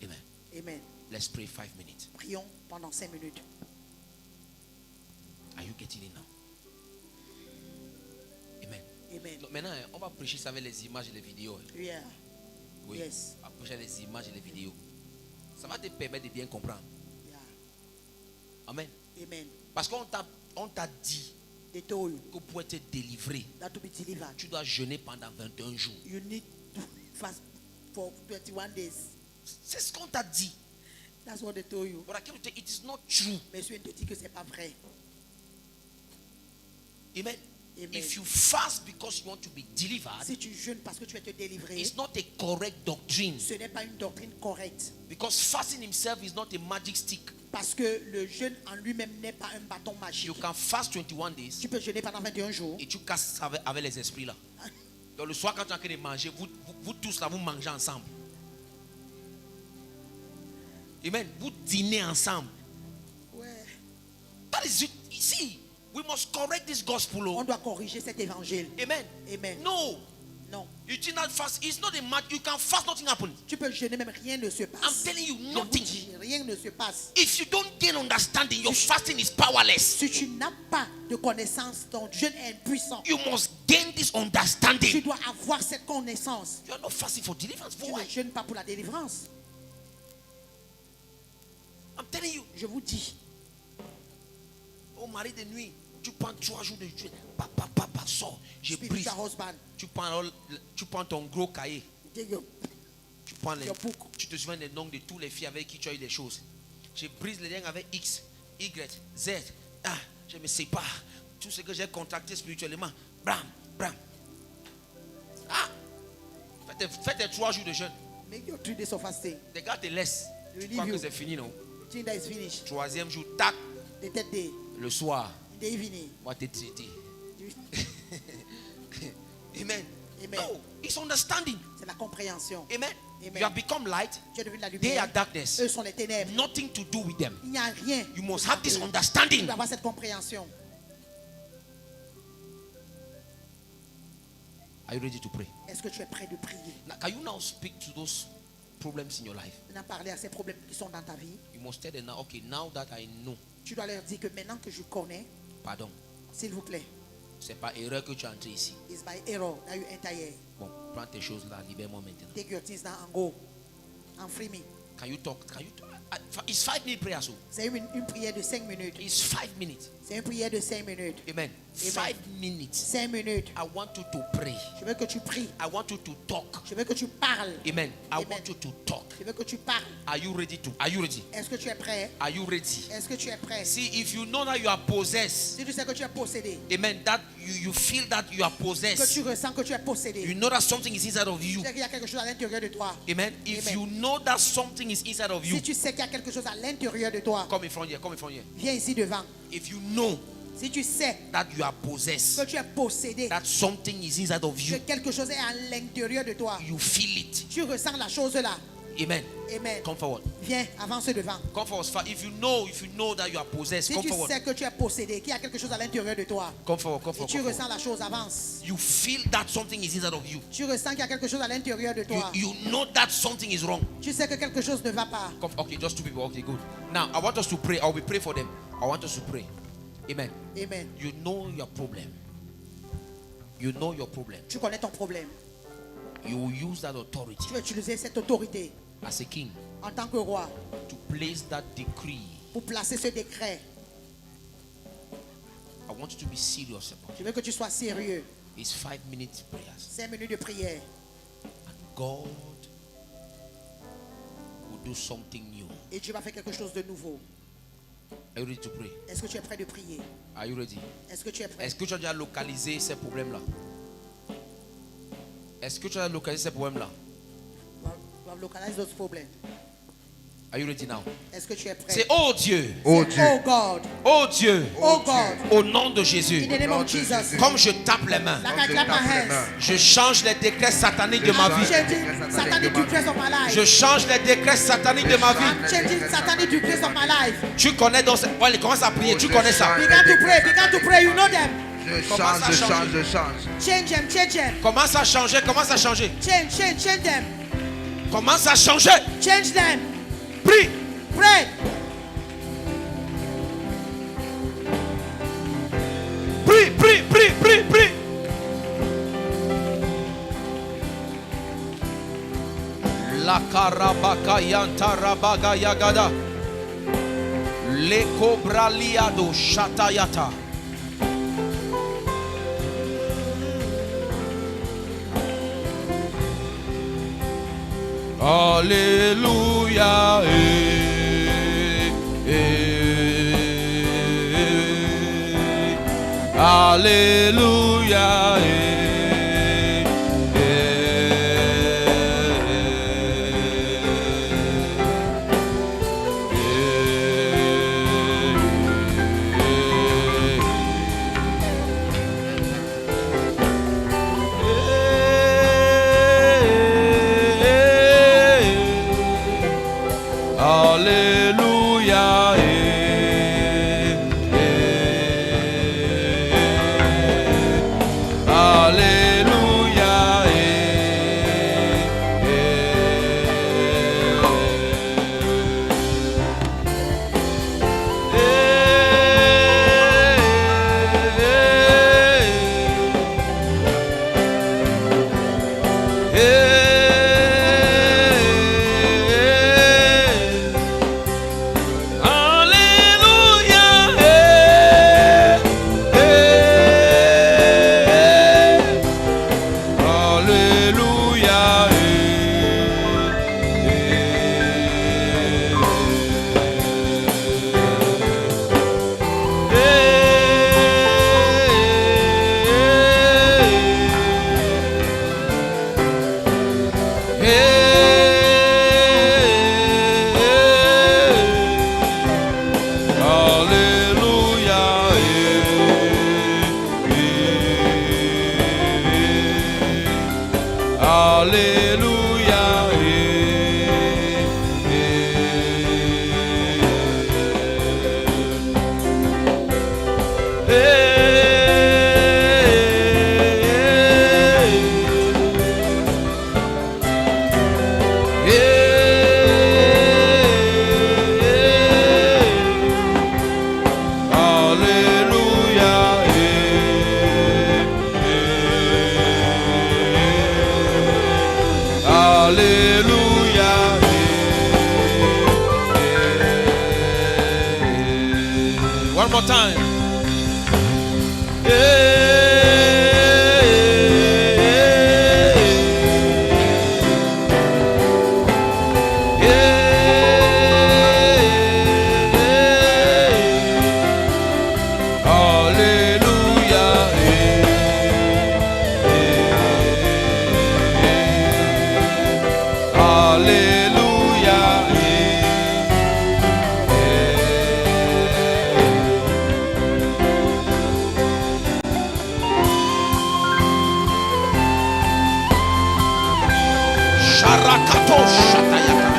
Amen. Amen. Let's pray 5 minutes. Prions pendant 5 minutes. Are you getting it now? Amen. Amen. Donc maintenant, on va prêcher ça avec les images et les vidéos. Yeah. Oui. Yes. On va prêcher les images et les vidéos. Ça va te permettre de bien comprendre. Yeah. Amen. Amen. Parce qu'on t'a dit They told you que pour être délivré, that to be delivered, tu dois jeûner pendant 21 jours. you need to fast for 21 days. C'est ce qu'on t'a dit. That's what they told you. But I can tell you, it is not true. Mais je viens de te dire que c'est pas vrai. Amen. Amen. If you fast because you want to be delivered, Si tu jeûnes parce que tu veux te délivrer, it's not a correct doctrine. ce n'est pas une doctrine correcte. Because fasting himself is not a magic stick. Parce que le jeûne en lui-même n'est pas un bâton magique. You can fast 21 days Tu peux jeûner pendant 21 jours. et tu casses avec les esprits là. Donc le soir quand tu es en train de manger, vous tous là, vous mangez ensemble. Amen. Vous dînez ensemble. Ouais. That is it. See, we must correct this gospel. On Oh. doit corriger cet évangile. Amen. Amen. No. Non. You did not fast. It's not a match. You can fast, nothing happens. Tu peux jeûner, même rien ne se I'm passe. telling you, Je vous nothing. dis, rien ne se passe. If you don't gain understanding, your fasting is powerless. Si tu n'as pas de connaissance, ton jeûne est impuissant. You must gain this Tu understanding. dois avoir cette connaissance. You are not fasting for deliverance. Tu For ne why? jeûnes pas pour la délivrance. I'm telling you. Je vous dis, Au mari de nuit, tu prends 3 jours de jeûne. Papa, sors. Je brise. spiritual husband, Tu prends ton gros cahier. take your- Tu prends les. Your book. Tu te souviens des noms de tous les filles avec qui tu as eu des choses. Je brise les liens avec X, Y, Z. Ah, je me sépare. Tout ce que j'ai contracté spirituellement. Bram. Ah. Fais tes 3 jours de jeûne. make your 3 days of fasting. Les gars te laissent. They Tu leave crois que you. c'est fini, non? You think that is finished. 3e jour, tac. The third day, Le soir, in the evening. on va te traiter. you- Amen. Amen. No, it's understanding. C'est la compréhension. Amen. Amen. You have become light. Tu es devenu la They are lumière. darkness. Eux sont les ténèbres. Nothing to do with them. Il n'y a rien. You must have this Tu understanding. dois avoir cette compréhension. Are you ready to pray? Est-ce que tu es prêt de prier? Now, can you now speak to those problems in your life? Maintenant, parler à ces problèmes qui sont dans ta vie. You must tell them now, okay, now that I know, Tu dois leur dire que maintenant que je connais, pardon, s'il vous plaît, c'est pas erreur que tu es entré ici. it's by error that you enter here. Bon, prends tes choses là, libère-moi maintenant. Take your things now and go. And free me. Can you talk? It's 5 minute prayer, so C'est une prière de 5 minutes. it's 5 minutes. C'est une prière de 5 minutes. Amen. 5 minutes. 5 minutes. I want you to pray. Je veux que tu pries. I want you to talk. Je veux que tu parles. Amen. I Amen. want you to talk. Je veux que tu parles. Are you ready to? Are you ready? Est-ce que tu es prêt? Are you ready? Est-ce que tu es prêt? See, if you know that you are possessed, Si tu sais que tu es possédé, amen, that you feel that you are que possessed, tu ressens que tu es possédé, you know that something is inside of you. tu sais qu'il y a quelque chose à l'intérieur de toi. Amen. If Amen. you know that something is inside of you, Si tu sais qu'il y a quelque chose à l'intérieur de toi, come in front here, come in front here. viens ici devant. If you know Si tu sais that you are possessed, que tu es possédé, that something is inside of que you, quelque chose est à l'intérieur de toi, you feel it. tu ressens la chose là. Amen. Amen. Come forward. Viens, avance devant. Come forward. If you know that you are possessed, Si come tu forward. sais que tu es possédé, qu'il y a quelque chose à l'intérieur de toi, Come forward. Come et forward. tu Come ressens forward. la chose, avance. You feel that something is inside of you. Tu ressens qu'il y a quelque chose à l'intérieur de toi. You know that something is wrong. Tu sais que quelque chose ne va pas. Come, okay, just 2 people. Okay, good. Now I want us to pray. I will pray for them. I want us to pray. Amen. Amen. You know your problem. You know your problem. Tu connais ton problème. You will use that authority Tu vas utiliser cette autorité as a king en tant que roi to place that decree. pour placer ce décret. I want you to be serious about it. Je veux que tu sois sérieux. It's 5 minutes prayers. 5 minutes de prière. And God will do something new. Et Dieu va faire quelque chose de nouveau. Are you ready to pray? Est-ce que tu es prêt de prier? Are you ready? Est-ce que tu es prêt? Est-ce que tu as déjà localisé ces problèmes-là? Est-ce que tu as localisé ces problèmes-là? Tu vas localiser d'autres problèmes. Are you ready now? Est-ce que tu es prêt? C'est oh Dieu, Oh C'est, Dieu, oh God, oh Dieu, oh God, au nom de Jésus. in the name of Jesus. Comme je tape les mains, Like I clap my hands. je change les décrets sataniques de ma I'm vie. changing satanic decrees of my life. Je change les décrets sataniques de ma vie. I'm changing satanic decrees of my life. Tu connais donc. Ouais, commence à prier. Tu connais ça. Begin to pray, you know them. je Commence à change, je changer. change, je change. Change them, change them. Commence à changer. Commence à changer. Change them. Commence à changer. Change them. Prie. Pray. Prie. La karabaka yantarabaga yagada. Le kobraliado shatayata. Alléluia. Alléluia. Alléluia. Alléluia. One more time. Sharakato Shatayaka.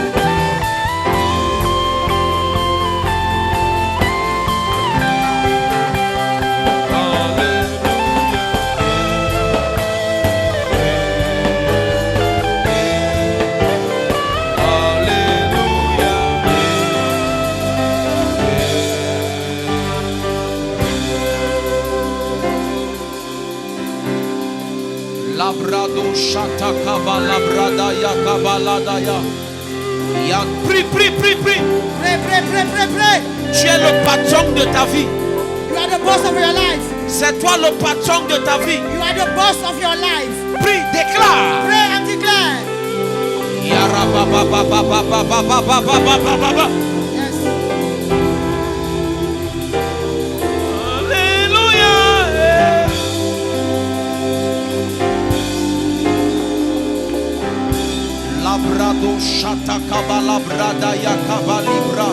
Labrado Shata Kabala Brada Yakabalada Ya. Prie, prie, prie, prie. Pray, pray, pray, pray, pray. Tu es le patron de ta vie. You are the boss of your life. C'est toi le patron de ta vie. You are the boss of your life. Prie, déclare. Pray and declare. Yara ba ba ba ba ba ba ba ba ba ba ba ba ba. Yes. Alléluia. Labrado Shata Kabala Brada Yakabalibra.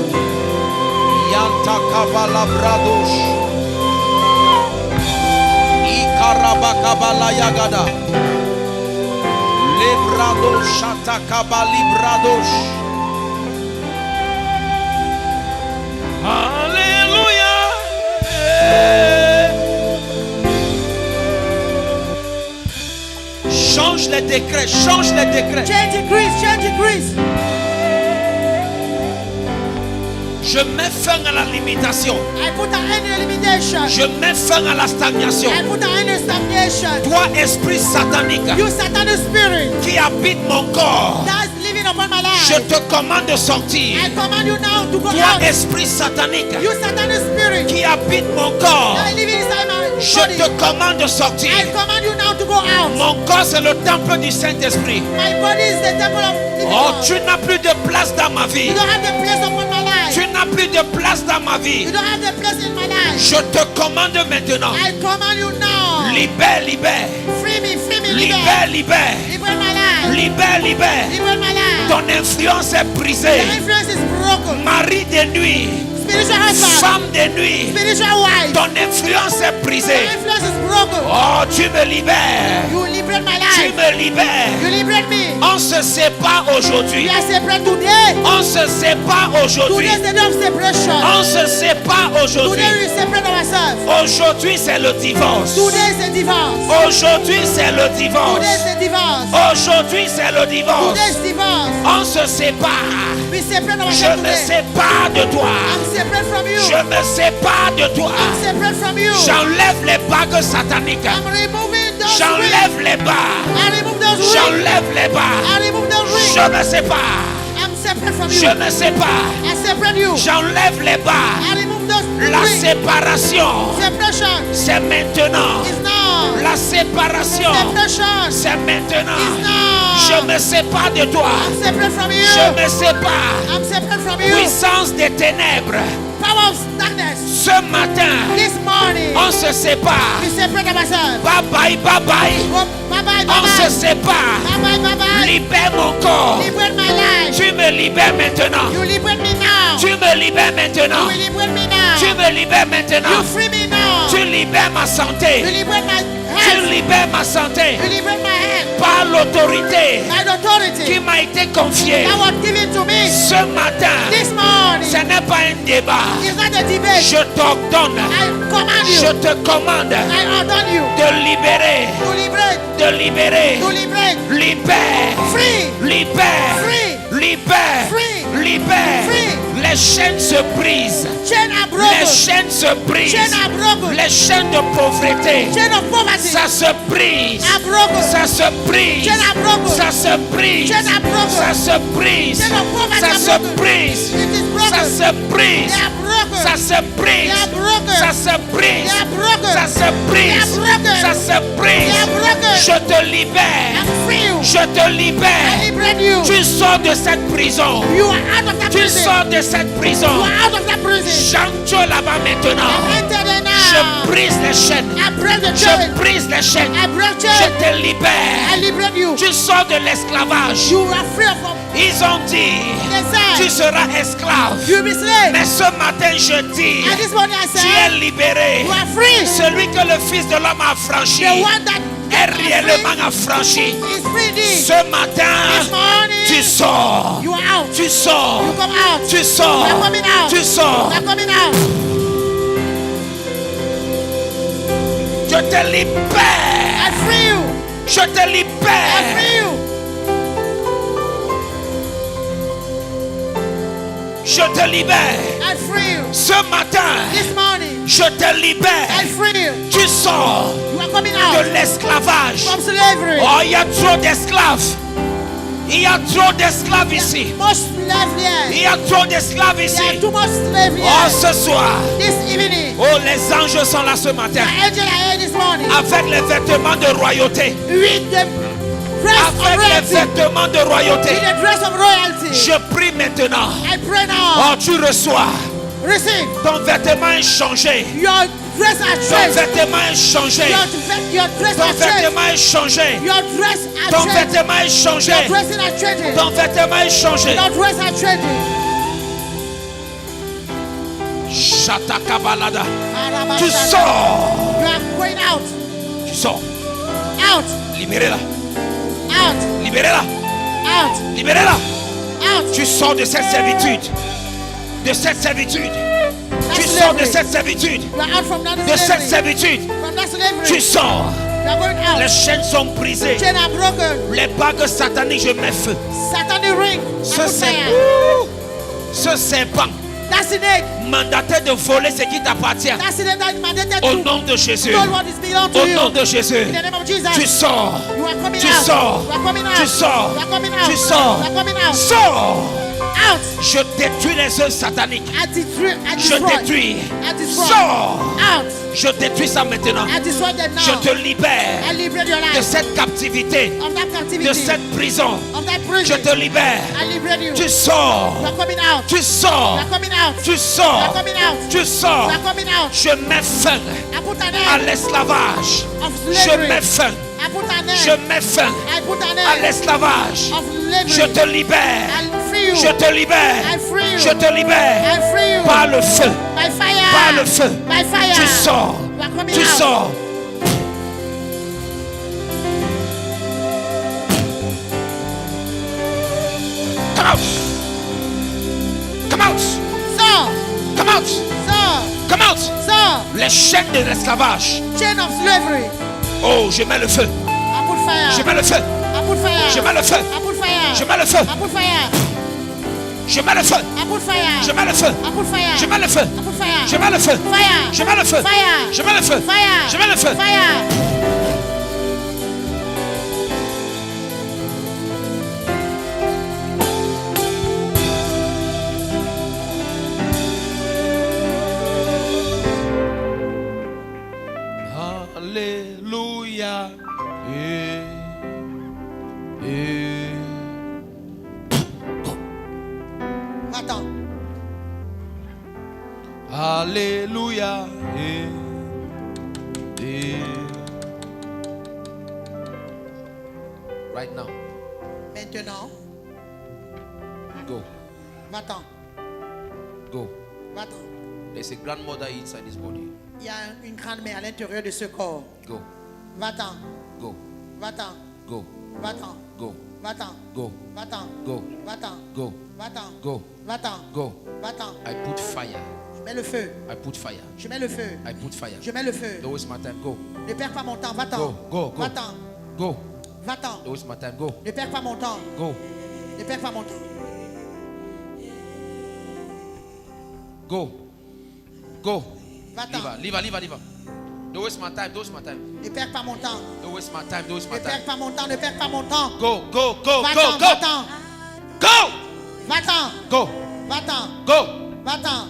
Yanta Kabala Bradosh. Ikaraba Kabala Yagada. Lebrado Shata Kabalibradosh. Alléluia. Change les décrets, change les décrets. Change increase, change increase. Je mets fin à la limitation. I put an end to limitation. Je mets fin à la stagnation. I put an end to stagnation. Toi, esprit satanique You satanic spirit qui habite mon corps, that is living upon my je life. te commande de sortir. I command you now to go Toi, out. esprit satanique You satanic spirit qui habite mon corps, that is living inside my je body. te commande de sortir. I command you now to go out. Mon corps, c'est le temple du Saint-Esprit. My body is the temple of living Oh, God. tu n'as plus de place dans ma vie. You don't have the place upon my life. Tu n'as plus de place dans ma vie. You don't have the place in my life. Je te commande maintenant. I command you now. Libère, libère. Free me, Libère, libère. libère. Libère my life. Libère, libère. Libère my life. Ton influence est The brisée. influence is broken. Mari de nuit, Spiritual husband. femme de nuit, Spiritual wife. ton influence est The brisée. influence is broken. Oh, tu me libères. You liberate my Tu life. me libères. You liberate me. On se sépare aujourd'hui. We are separate today. On se sépare aujourd'hui. Today is the day of separation. On se sépare aujourd'hui. Today we separate ourselves. Aujourd'hui, c'est le divorce. Today is a divorce. Aujourd'hui, c'est le divorce. Today is a divorce. Aujourd'hui, c'est le divorce. Today is divorce. On se sépare. We separate Je ourselves me today. sépare de toi. I'm separate from you. Je me sépare de toi. I'm separate from you. J'enlève les bagues sataniques. I'm removing those rings. J'enlève les barres. I remove those rings. J'enlève les barres. I remove those rings. Je me sépare. I'm separate from you. Je me sépare. I separate you. J'enlève les barres. I remove those La rings. séparation, Separation c'est maintenant. is now. La séparation, Separation c'est maintenant. is now. Je me sépare de toi. I'm separate from you. Je me sépare. I'm separate from you. Puissance des ténèbres. Power of darkness. Ce matin, This morning, on se sépare. we separate ourselves. Bye bye, bye bye. Oh, bye bye, bye On se bye. sépare. Bye bye, bye bye. Libère mon corps. Liberate my life. Tu me libères maintenant. You liberate me now. Tu me libères maintenant. You liberate me now. Tu me libères You maintenant. free me now. Tu libères ma You santé. liberate my Tu health. libères ma santé. You liberate my health. Par l'autorité My authority qui m'a été confiée. that was given to me Ce matin, this morning. ce n'est pas un débat. It's not a debate. Je t'ordonne, I command je you. te commande I order you de libérer, to liberate. de libérer. To liberate. Libère, Free. libère, Free. libère, Free. libère. Free. Les chaînes se brisent. Chain are Les broken. chaînes se brisent. Chain are broken. Les chaînes de pauvreté. Chain of poverty Ça se brise. are broken. Ça se brise. Chain are broken. Ça se brise. Chain are broken. Ça se brise. Chain of poverty Ça are se broken. brise. It is broken. Ça se brise. They are broken. Ça se brise. They are broken. Ça se brise. They are broken. Ça se brise. They are broken. Ça se brise. They are broken. Je te libère. I'm free you. Je te I libère. liberate you. Tu sors de cette prison. You are out of that Tu prison. sors de cette You prison. are out of that prison. J'entre là-bas maintenant. Enter there Je now. brise les chaînes. I break the Je chain. brise les chaînes. I break Je chain. te I libère. liberate you. Tu sors de l'esclavage. You are free from Ils ont dit, the tu side. seras esclave. You be slave. Mais ce matin, je dis, And this morning I tu es say, libéré. you are free. Celui que le Fils de l'homme a franchi The one that est réellement affranchi. Is free indeed. Ce matin, This morning, tu sors. you are out. Tu sors. You come out. Tu sors. You are coming out. Tu sors. You are coming out. Je te libère. I free you. Je te I libère. free you. Je te libère. I free you. Ce matin, This morning, je te libère. I free you. Tu sors You are coming de out l'esclavage. from slavery. Oh, il y a trop d'esclaves. Il y a trop d'esclaves ici. Much slave here. Il y a trop d'esclaves There ici. are too much slave Oh, here. ce soir. This evening, Oh, les anges sont là ce matin. the angel are here this morning. Avec les vêtements de royauté. With the dress of Avec les royalty. vêtements de royauté. With the dress of royalty. Je prie maintenant. I pray now. Oh, tu reçois. Receive. Ton vêtement est changé. Your dress are Ton changed. vêtement est changé. Your dress Ton are changed. vêtement est changé. Your dress are Ton changed. vêtement est changé. Your dressing are changing. Ton vêtement est changé. Your dress are changing. Shatakabalada. Tu sors. You are going out. Tu sors. Out. Libérez-la. Out. Libérez-la. Out. Libérez-la. Out. Tu sors de cette servitude. De cette servitude. Tu sors de cette servitude. You are out from that De cette slavery. servitude. From that slavery. Tu sors. You are going out. Les chaînes sont brisées. Chains are broken. Les bagues sataniques, je mets feu. Satanic ring. Ce serpent That's the name. mandaté de voler ce qui t'appartient. That's the name that is mandated Au to nom de Jésus. all what is belong to Au you. nom de Jésus. In the name of Jesus. Tu sors. You are coming Tu out. sors. You are coming out. Tu sors. You are coming out. Tu sors. You are coming out. Sors. Out. Je détruis les œuvres sataniques. I destroy. I Je destroy. détruis. I destroy. Sors. Out. Je détruis ça maintenant. I destroy them now. Je te libère I liberate your de life. cette captivité, Of that captivity. de cette prison. Of that Je prison. te libère. I liberate you. Tu sors. You are coming out. Tu sors. You are coming out. Tu You sors. are coming out. Tu sors. You are coming out. Je mets fin I put an à end l'esclavage. of Je slavery. mets fin. I put an Je end. mets fin I put an à end l'esclavage. of slavery. Je te libère. I free you. Je te libère. I free you. Je te libère. I free you. Par le feu. By fire. Par le feu. By fire. Tu sors. You are coming Tu out. sors. Come out. Come out. So. Come out. So. Come out. So. Les chaînes de l'esclavage. Chain of slavery. Oh, je mets le feu. I put fire. Je mets le feu. I put fire. Je mets le feu. I put fire. Je mets le feu. I put fire. Je mets le feu. I put fire. Je mets le feu. I put fire. Je mets le feu. I put fire. Je mets le feu. Fire. Je mets le feu. Fire. Je mets le feu. Fire. Je mets le feu. Fire. Alléluia. Attends. Alléluia. Right now. Maintenant. Go. Va-t'en. Go. Va-t'en. There's a grandmother inside this body. Il y a une grand-mère à l'intérieur de ce corps. Go. Va-t'en. Go. Va-t'en. Go. Va-t'en. Go. Va-t'en. Go. Va-t'en. Go. Va-t'en. Go. Va-t'en. Go. Va-t'en. Go. Va-t'en. I put fire. Je mets le feu. I put fire. Je mets le feu. I put fire. Je mets le feu. Don't waste my time. Go. Ne perds pas mon temps. Va-t'en. Go. Go. Go. Va-t'en. Go. Va-t'en. Don't waste my time. Go. Ne perds pas mon temps. Go. Ne perds pas mon temps. Go. Go. Va-t'en. Leave her. Don't waste my time. Don't waste my time. Ne perds pas mon temps. Don't waste my time. Don't waste my Ne time. perds pas mon temps. Ne perds pas mon temps. Go. Go. Go. Va-t'en. Go. Go. Va-t'en. Go. Va-t'en. Go. Va-t'en. Go. Va-t'en.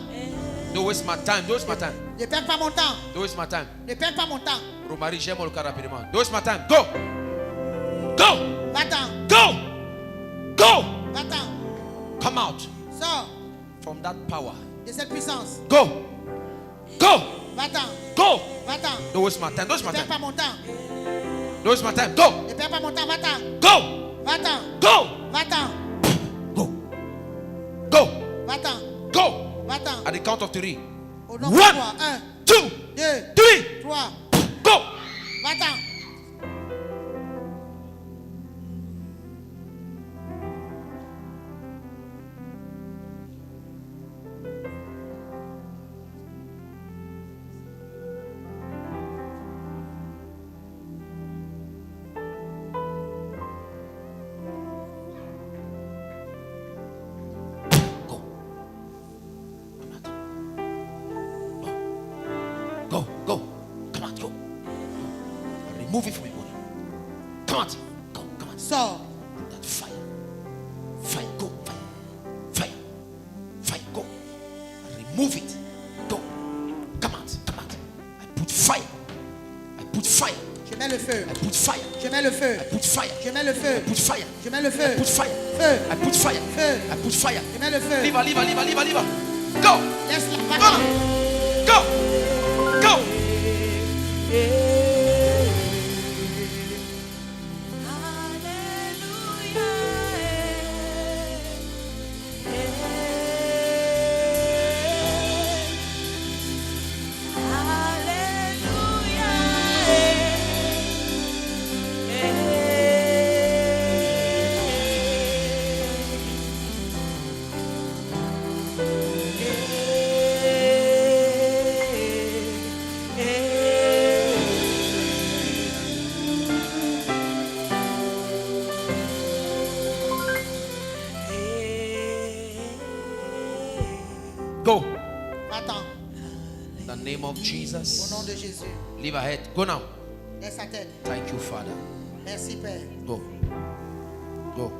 Don't waste my time. Don't waste my time. Ne perds pas mon temps. Don't waste my time. Ne perds pas mon temps. Romari, j'aime le cas rapidement. Don't waste my time. Go. Go. Va-t'en. Go. Go. Va-t'en. Come out Sors from that power. de cette puissance. Go. Go. Va-t'en. Go. Va-t'en. Don't waste my time. Don't waste Ne my perds time. pas mon temps. Don't waste my time. Go. Ne perds pas mon temps. Va-t'en. Go. Va-t'en. Go. Va-t'en. Go. Go. Va-t'en. Go. Va-t'en. At the count of 3. Au nom de One. toi. 1, 2. 2, 3. 3. Go. Va-t'en. Remove it from your body. Come out. Go. Come out. Sors. That fire. Fire. Go. Fire. Fire. Go. Remove it. Go. Come out. Come out. I put fire. I put fire. Je mets le feu. I put fire. Je mets le feu. I put fire. Je mets le feu. I put fire. Je mets le I feu. put fire. Feu. I put fire. Feu. I put fire. Je mets le feu. Leave her, leave her, leave her, leave her, leave her. Go. Laisse-la. Go. Va-t'en. Go. Go. Go. Va-t'en. In the name of Au Jesus. nom de Jésus. Leave her head. Go now. Laisse sa tête. Thank you, Father. Merci, Père. Go. Go.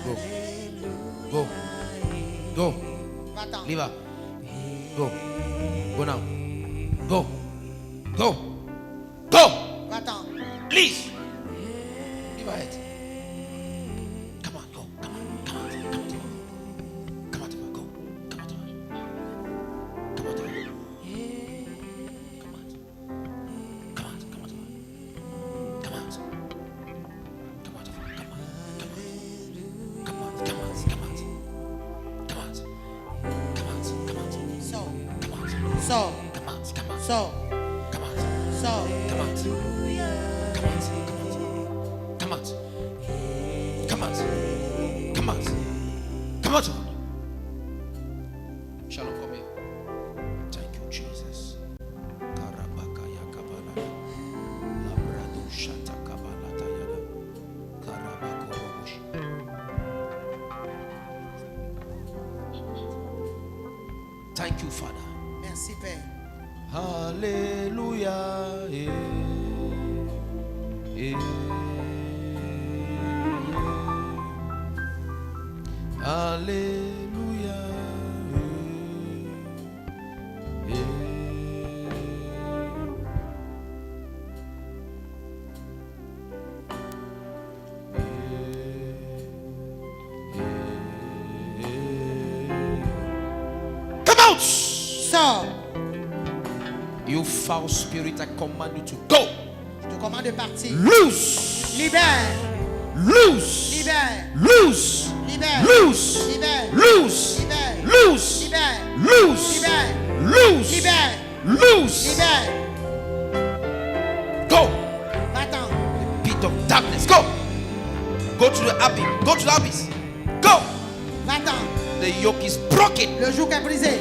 Go. Go. Go. Va-t'en. Leave her. Go. Go now. Go. Go. Go. Va-t'en. Please. Leave her head. Come on, go. Come on. Come on. Come on. Come on. Go. Come on. Come on. Come on. Come on. Come on. Come on. Come on. Come on. Come on. Come on. Come on. Come on. Come on. Come on. Come on. Come on. Sors. Come on. Sors. Come on. Come on. Sors. Come on. Sors. Come on. Come on. Come on. Come on. Come on. Come on. Come on. Shalom, come here. Thank you, Jesus. Karabakaya kabala. Labrado shata kabala tayada. Karabakorobush. Thank you, Father. Merci, Père. Hallelujah. Hallelujah. Come out! Sors. You foul spirit, I command you to go. Je te commande de partir. Loose. Libère. Loose. Libère. Loose. Libère. Loose. Libère. Loose. Libère. Loose. Libère. Loose. Libère. Loose. Libère. Loose. Libère. Go. Va-t'en. Pit of darkness. Go. Go to the abyss. Go to the abyss. Go. Va-t'en. The yoke is broken. Le joug est brisé.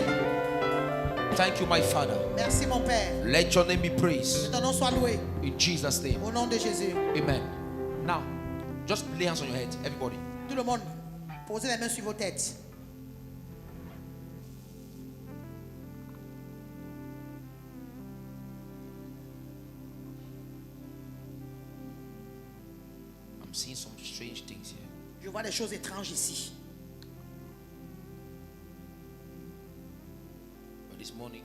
Thank you, my Father. Merci, mon Père. Let your name be Que praised. ton nom soit loué. In Jesus' name. Au nom de Jésus. Amen. Now, just lay hands on your head, everybody. Tout le monde, posez les mains sur vos têtes. I'm seeing some strange things here. Je vois des choses étranges ici. But this morning,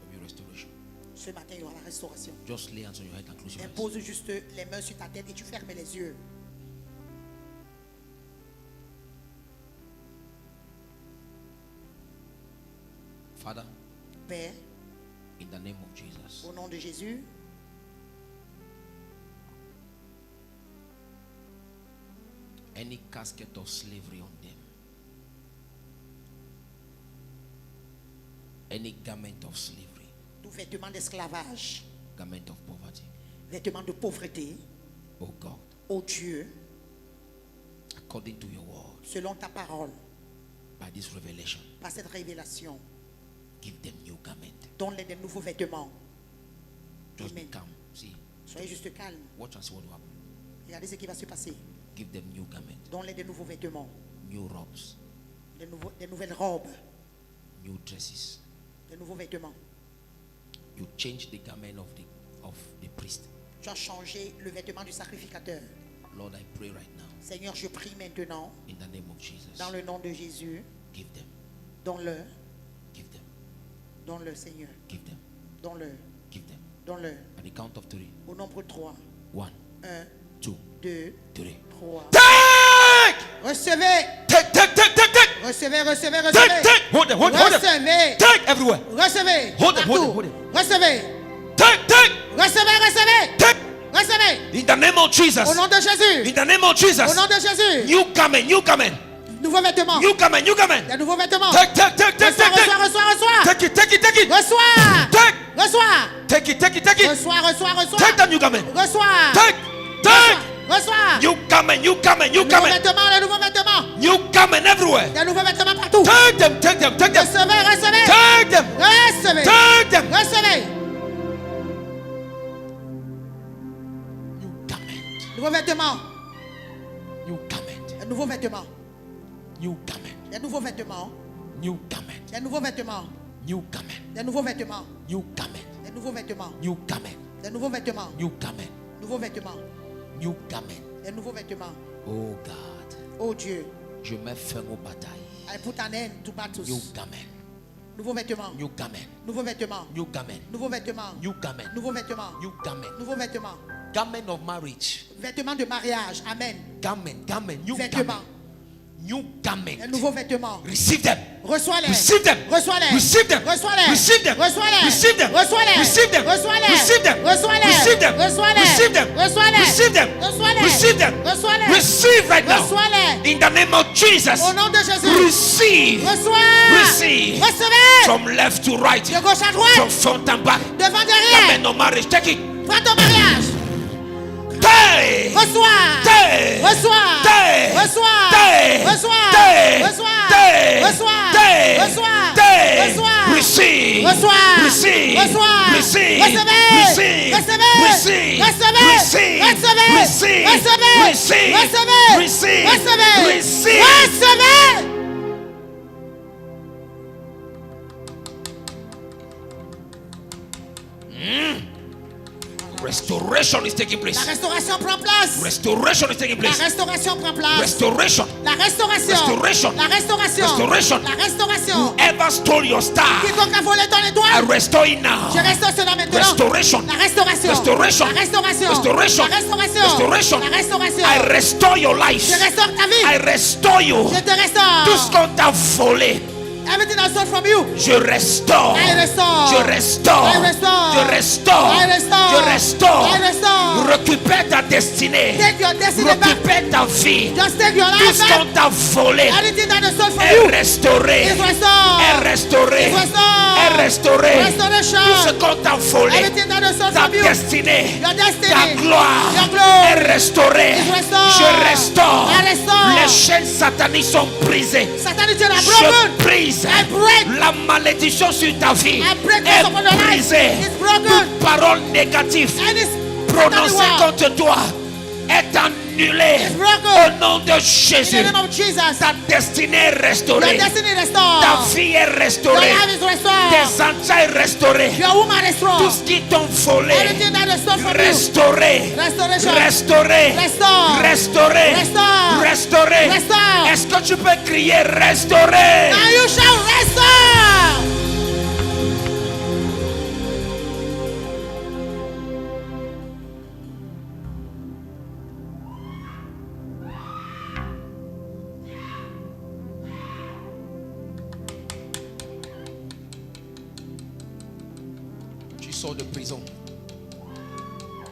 there'll be restoration. Ce matin, il y aura la restauration. Just lay hands on your head and close your eyes. Impose juste les mains sur ta tête et tu fermes les yeux. Father, Père, in the name of Jesus, au nom de Jésus, any casket of slavery on them, any garment of slavery, tout vêtement d'esclavage, garment of poverty, vêtement de pauvreté, oh God, ô Dieu, according to your word, selon ta parole, by this revelation, par cette révélation, give them new garment. donne-les des nouveaux vêtements. Just be Amen. calm. See, Soyez juste calme. watch and see what will happen. Regardez ce qui va se passer. Give them new garment, Donne-les des nouveaux vêtements, new robes, des nouvelles robes, new dresses. des nouveaux vêtements. You change the garment as changé le vêtement du sacrificateur. Lord, I pray right now Seigneur, je prie maintenant, in the name of Jesus. dans le nom de Jésus, Give them, donne-le, give them, donne-le, Seigneur, give them, donne-le, give them. donne-le. At the count of 3. Au nombre 3, 1, 1, 2, 2, 3. 3. Take! Recevez, Take, take, take, take, take! recevez, recevez, Take, recevez. take! Hold them, hold them, hold them! Recevez, Take everywhere! recevez. Hold it, hold Partout. it, hold it. Recevez, Take, take! recevez, recevez, Take! recevez. In the name of Jesus! Au nom de Jésus, In the name of Jesus! au nom de Jésus. New garment, new garment! Nouveaux vêtements, New garment, new garment! des nouveaux vêtements. Take, take, take, take, Reçois, take, reçois, take! reçois, reçois. Take it, take it, take it! Reçois, Take! reçois, Take it, take it, take it! reçois, reçois, reçois. Take the new garment! Reçois, Take! Take! reçois. New garment, new garment, new Les nouveaux garment! vêtements, les nouveaux vêtements. New garment everywhere! Des nouveaux vêtements partout. Take them, take them, take them! Recevez, recevez, Take them! recevez, Take them! recevez. New garment, Nouveaux vêtements, new garment, des nouveaux vêtements, new garment, des nouveaux vêtements, new garment, des nouveaux vêtements, new garment, des nouveaux vêtements, new garment, des nouveaux vêtements, new garment, des nouveaux vêtements, new garment, nouveaux vêtements, new garment. des nouveaux vêtements. Oh God, Oh Dieu, je mets fin aux batailles. I put an end to battles. New garment, Nouveaux vêtements, new garment, nouveaux vêtements, new garment, nouveaux vêtements, new garment, nouveaux vêtements, new garment, nouveaux vêtements, garment of marriage, vêtements de mariage. Amen. garment, garment, new Vêtements, garment, new garment. des nouveaux vêtements. Receive them. Reçois-les. Receive them. Reçois-les. Receive them. Reçois-les. Receive them. Reçois-les. Receive them. Reçois-les. Receive them. Reçois-les. Receive them. Reçois-les. Receive them. Reçois-les. Receive them. Reçois-les. Receive them. Reçois-les. Receive them. Reçois-les. Receive right now. Reçois-les. In the name of Jesus. Au nom de Jésus. Receive. Reçois. Receive. Recevez. From left to right. De gauche à From droite. front and back. Devant derrière. Garment of marriage. Take it. Prends ton mariage. Take. Reçois. Take. Reçois. Take. Reçois. Take. Reçois. Take. Reçois. Take. Reçois. Take. Reçois. Take. Reçois. Receive. Reçois. Receive. Reçois. Receive. Recevez. Receive. Recevez. Receive. Recevez. Receive. Recevez. Receive. Recevez. Receive. Recevez. Receive. Recevez. Receive. Recevez. Restoration is taking La place. restauration prend place. Restoration is taking La place. restauration prend place. Restoration. La restauration. Restoration. La restauration. Restoration. La restauration. Whoever stole your star, Quiconque a volé ton I étoile, restore it now. je restaure cela maintenant. Restoration. La restauration. Restoration. La restauration. Restoration. La restauration. Restoration. La restauration. I restore your life. Je restaure ta vie. I restore you. Je te restaure. Tout ce qu'on t'a volé, Everything I stole from you. je restaure. I restore. Je restore. I restore. Je restore. I restore. Je restore. I restore. Récupère ta destinée. Take your destiny back. Récupère ta vie. Just take your Tout life ce qu'on back. t'a volé Anything that I stole from est you. restauré. Is restored. Est restauré. Is restored. Est restauré. Restoration. Tout ce qu'on t'a volé, Everything that I stole ta from you. destinée, Your destiny. ta gloire Your glory. est restaurée. Is restored. Je restaure. I restore. Les chaînes sataniques sont brisées. Satan is broken. Je brise I break. la malédiction sur ta vie. I break this upon your Est life. brisée. It's broken. Toute parole négative And it's prononcée satanic word. contre toi est annulée. It's broken. Au nom de In Jésus, the name of Jesus. ta destinée est Your restaurée. destiny restored. Ta vie est Your restaurée. life is restored. Tes entrailles restaurées. Your woman restored. Tout ce qui t'ont volé, Everything that is stolen from you. restauré. Restoration. Restauré. Restore. Restauré. Restore. Restauré. Restore. Est-ce que tu peux crier restauré? Now you shall restore. Tu sors de prison.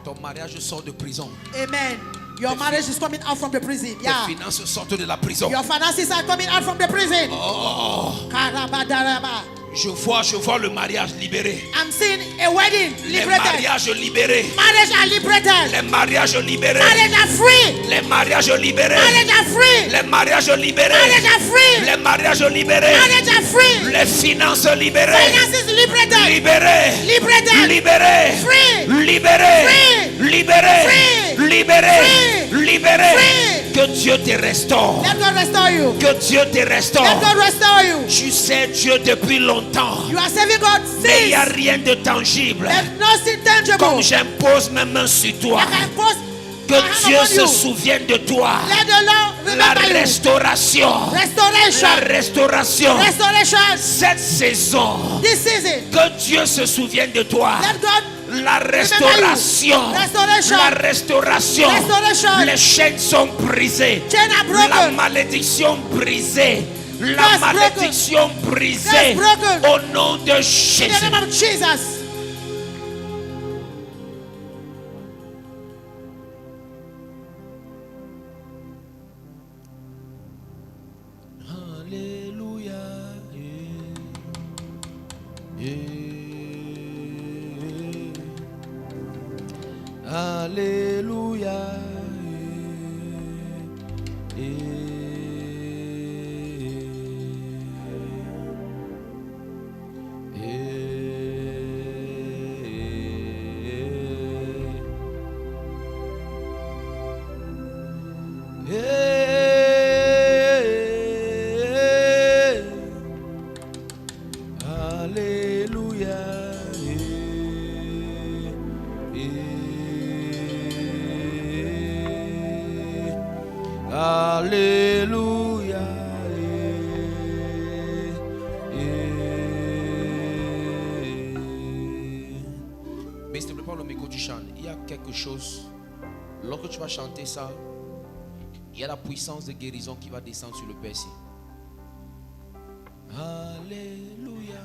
Ton mariage sort de prison. Amen. Your marriage is coming out from the prison. Tes Yeah. finances sortent de la prison. Your finances are coming out from the prison. Oh, Karabadaraba. je vois le mariage libéré. I'm seeing a wedding Les liberated. mariages libérés. Marriage are liberated. Les mariages libérés. Marriage are free. Les mariages libérés. Marriage are free. Les mariages libérés. Marriage are free. Les mariages libérés. Marriage are free. Les finances libérées. Finances liberated. Libérées. Liberated. Libérées. Free. Libérées. Free. Libérées. Free. libéré, Free. libéré. Free. Que Dieu te restaure. Let God restore you. Que Dieu te Let restaure. God restore you. Tu sais Dieu depuis longtemps. You are serving God Mais il n'y a since. rien de tangible. There's nothing tangible. Comme j'impose mes mains sur toi. Like I put my Que hand Dieu upon se you. souvienne de toi. Let the Lord La remember you. restauration. La Restoration. restauration. Restoration. Cette saison. This season. Que Dieu se souvienne de toi. Let God La restauration. Restoration. La restauration. Restoration. Les chaînes sont brisées. Chains are La broken. malédiction brisée. La That's malédiction brisée. That's broken. Au nom de In the Jésus. name of Jesus. Alléluia. Alléluia. Alléluia. Alléluia. Mais s'il te plaît, prends le micro, tu chantes. Il y a quelque chose. Lorsque tu vas chanter ça, il y a la puissance de guérison qui va descendre sur le persil. Alléluia.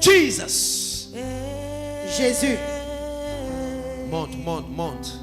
Jesus. Jésus. Monte, monte, monte.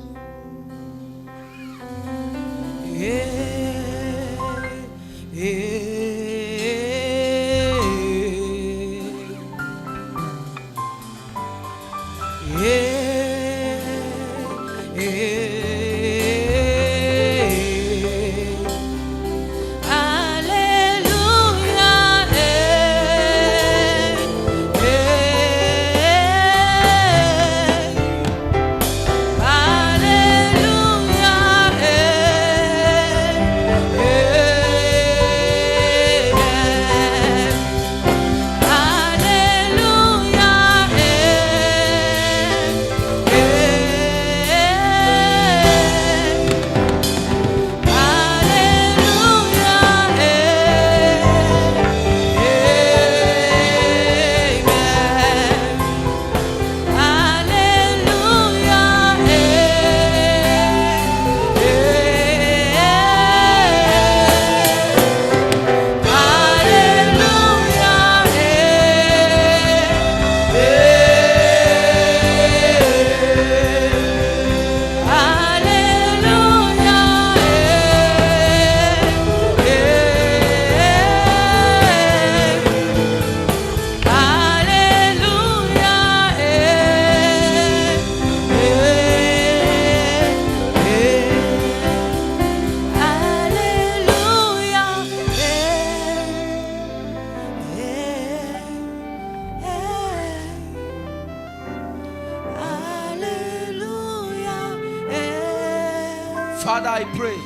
Father, I pray.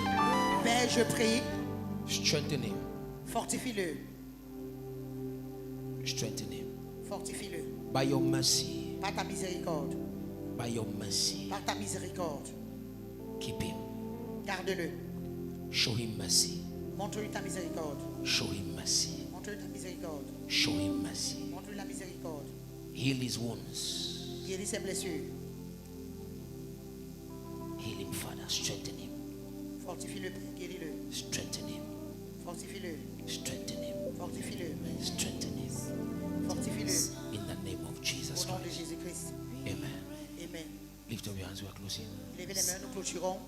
Père, je prie. Strengthen him. Fortifie-le. Strengthen him. Fortifie-le. By your mercy. Par ta miséricorde. By your mercy. Par ta miséricorde. Keep him. Garde-le. Show him mercy. Montre-lui ta miséricorde. Show him mercy. Montre-lui ta miséricorde. Show him mercy. Montre-lui la miséricorde. Heal his wounds. Guéris ses blessures. Heal him, Father. Strengthen him. Fortifie-le, guéris-le. Strengthen him. Fortifie-le. Strengthen him. Fortifie-le. Strengthen him. Fortifie-le. In the name of Jesus Au nom de Christ. Jésus-Christ. Amen. Amen. Lift up your hands. We are closing. Levez les mains, nous clôturons.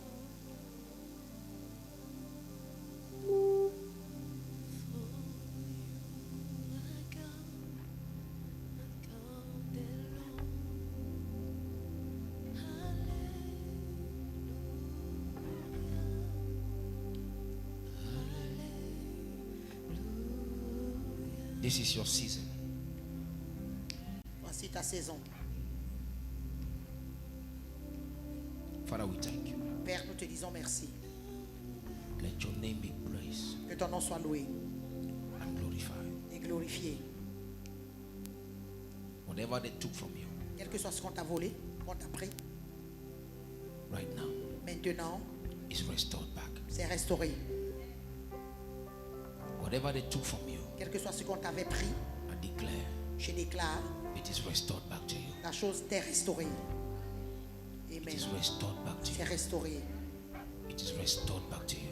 This is your season. Voici ta saison. Father, we thank you. Père, nous te disons merci. Let your name be praised Que ton nom soit loué and glorified. et glorifié. Whatever they took from you Quel que soit ce qu'on t'a volé, qu'on t'a pris, right now maintenant, is restored back. c'est restauré. Whatever they took from you, Quel que soit ce qu'on t'avait pris, I declare je déclare, it is restored back to you. la chose t'est restaurée. It Amen. is restored back to C'est you. restauré. It is restored back to you.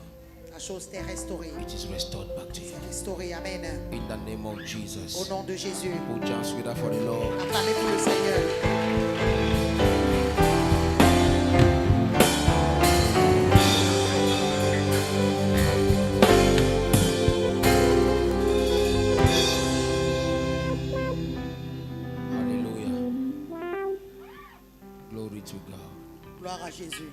La chose t'est restaurée. It is restored back to you. C'est restauré. Amen. In the name of Au Jesus. nom de Jésus. Put your hands together for the Lord. Acclamez pour le Seigneur. Hallelujah. Glory to God. Gloire à Jésus.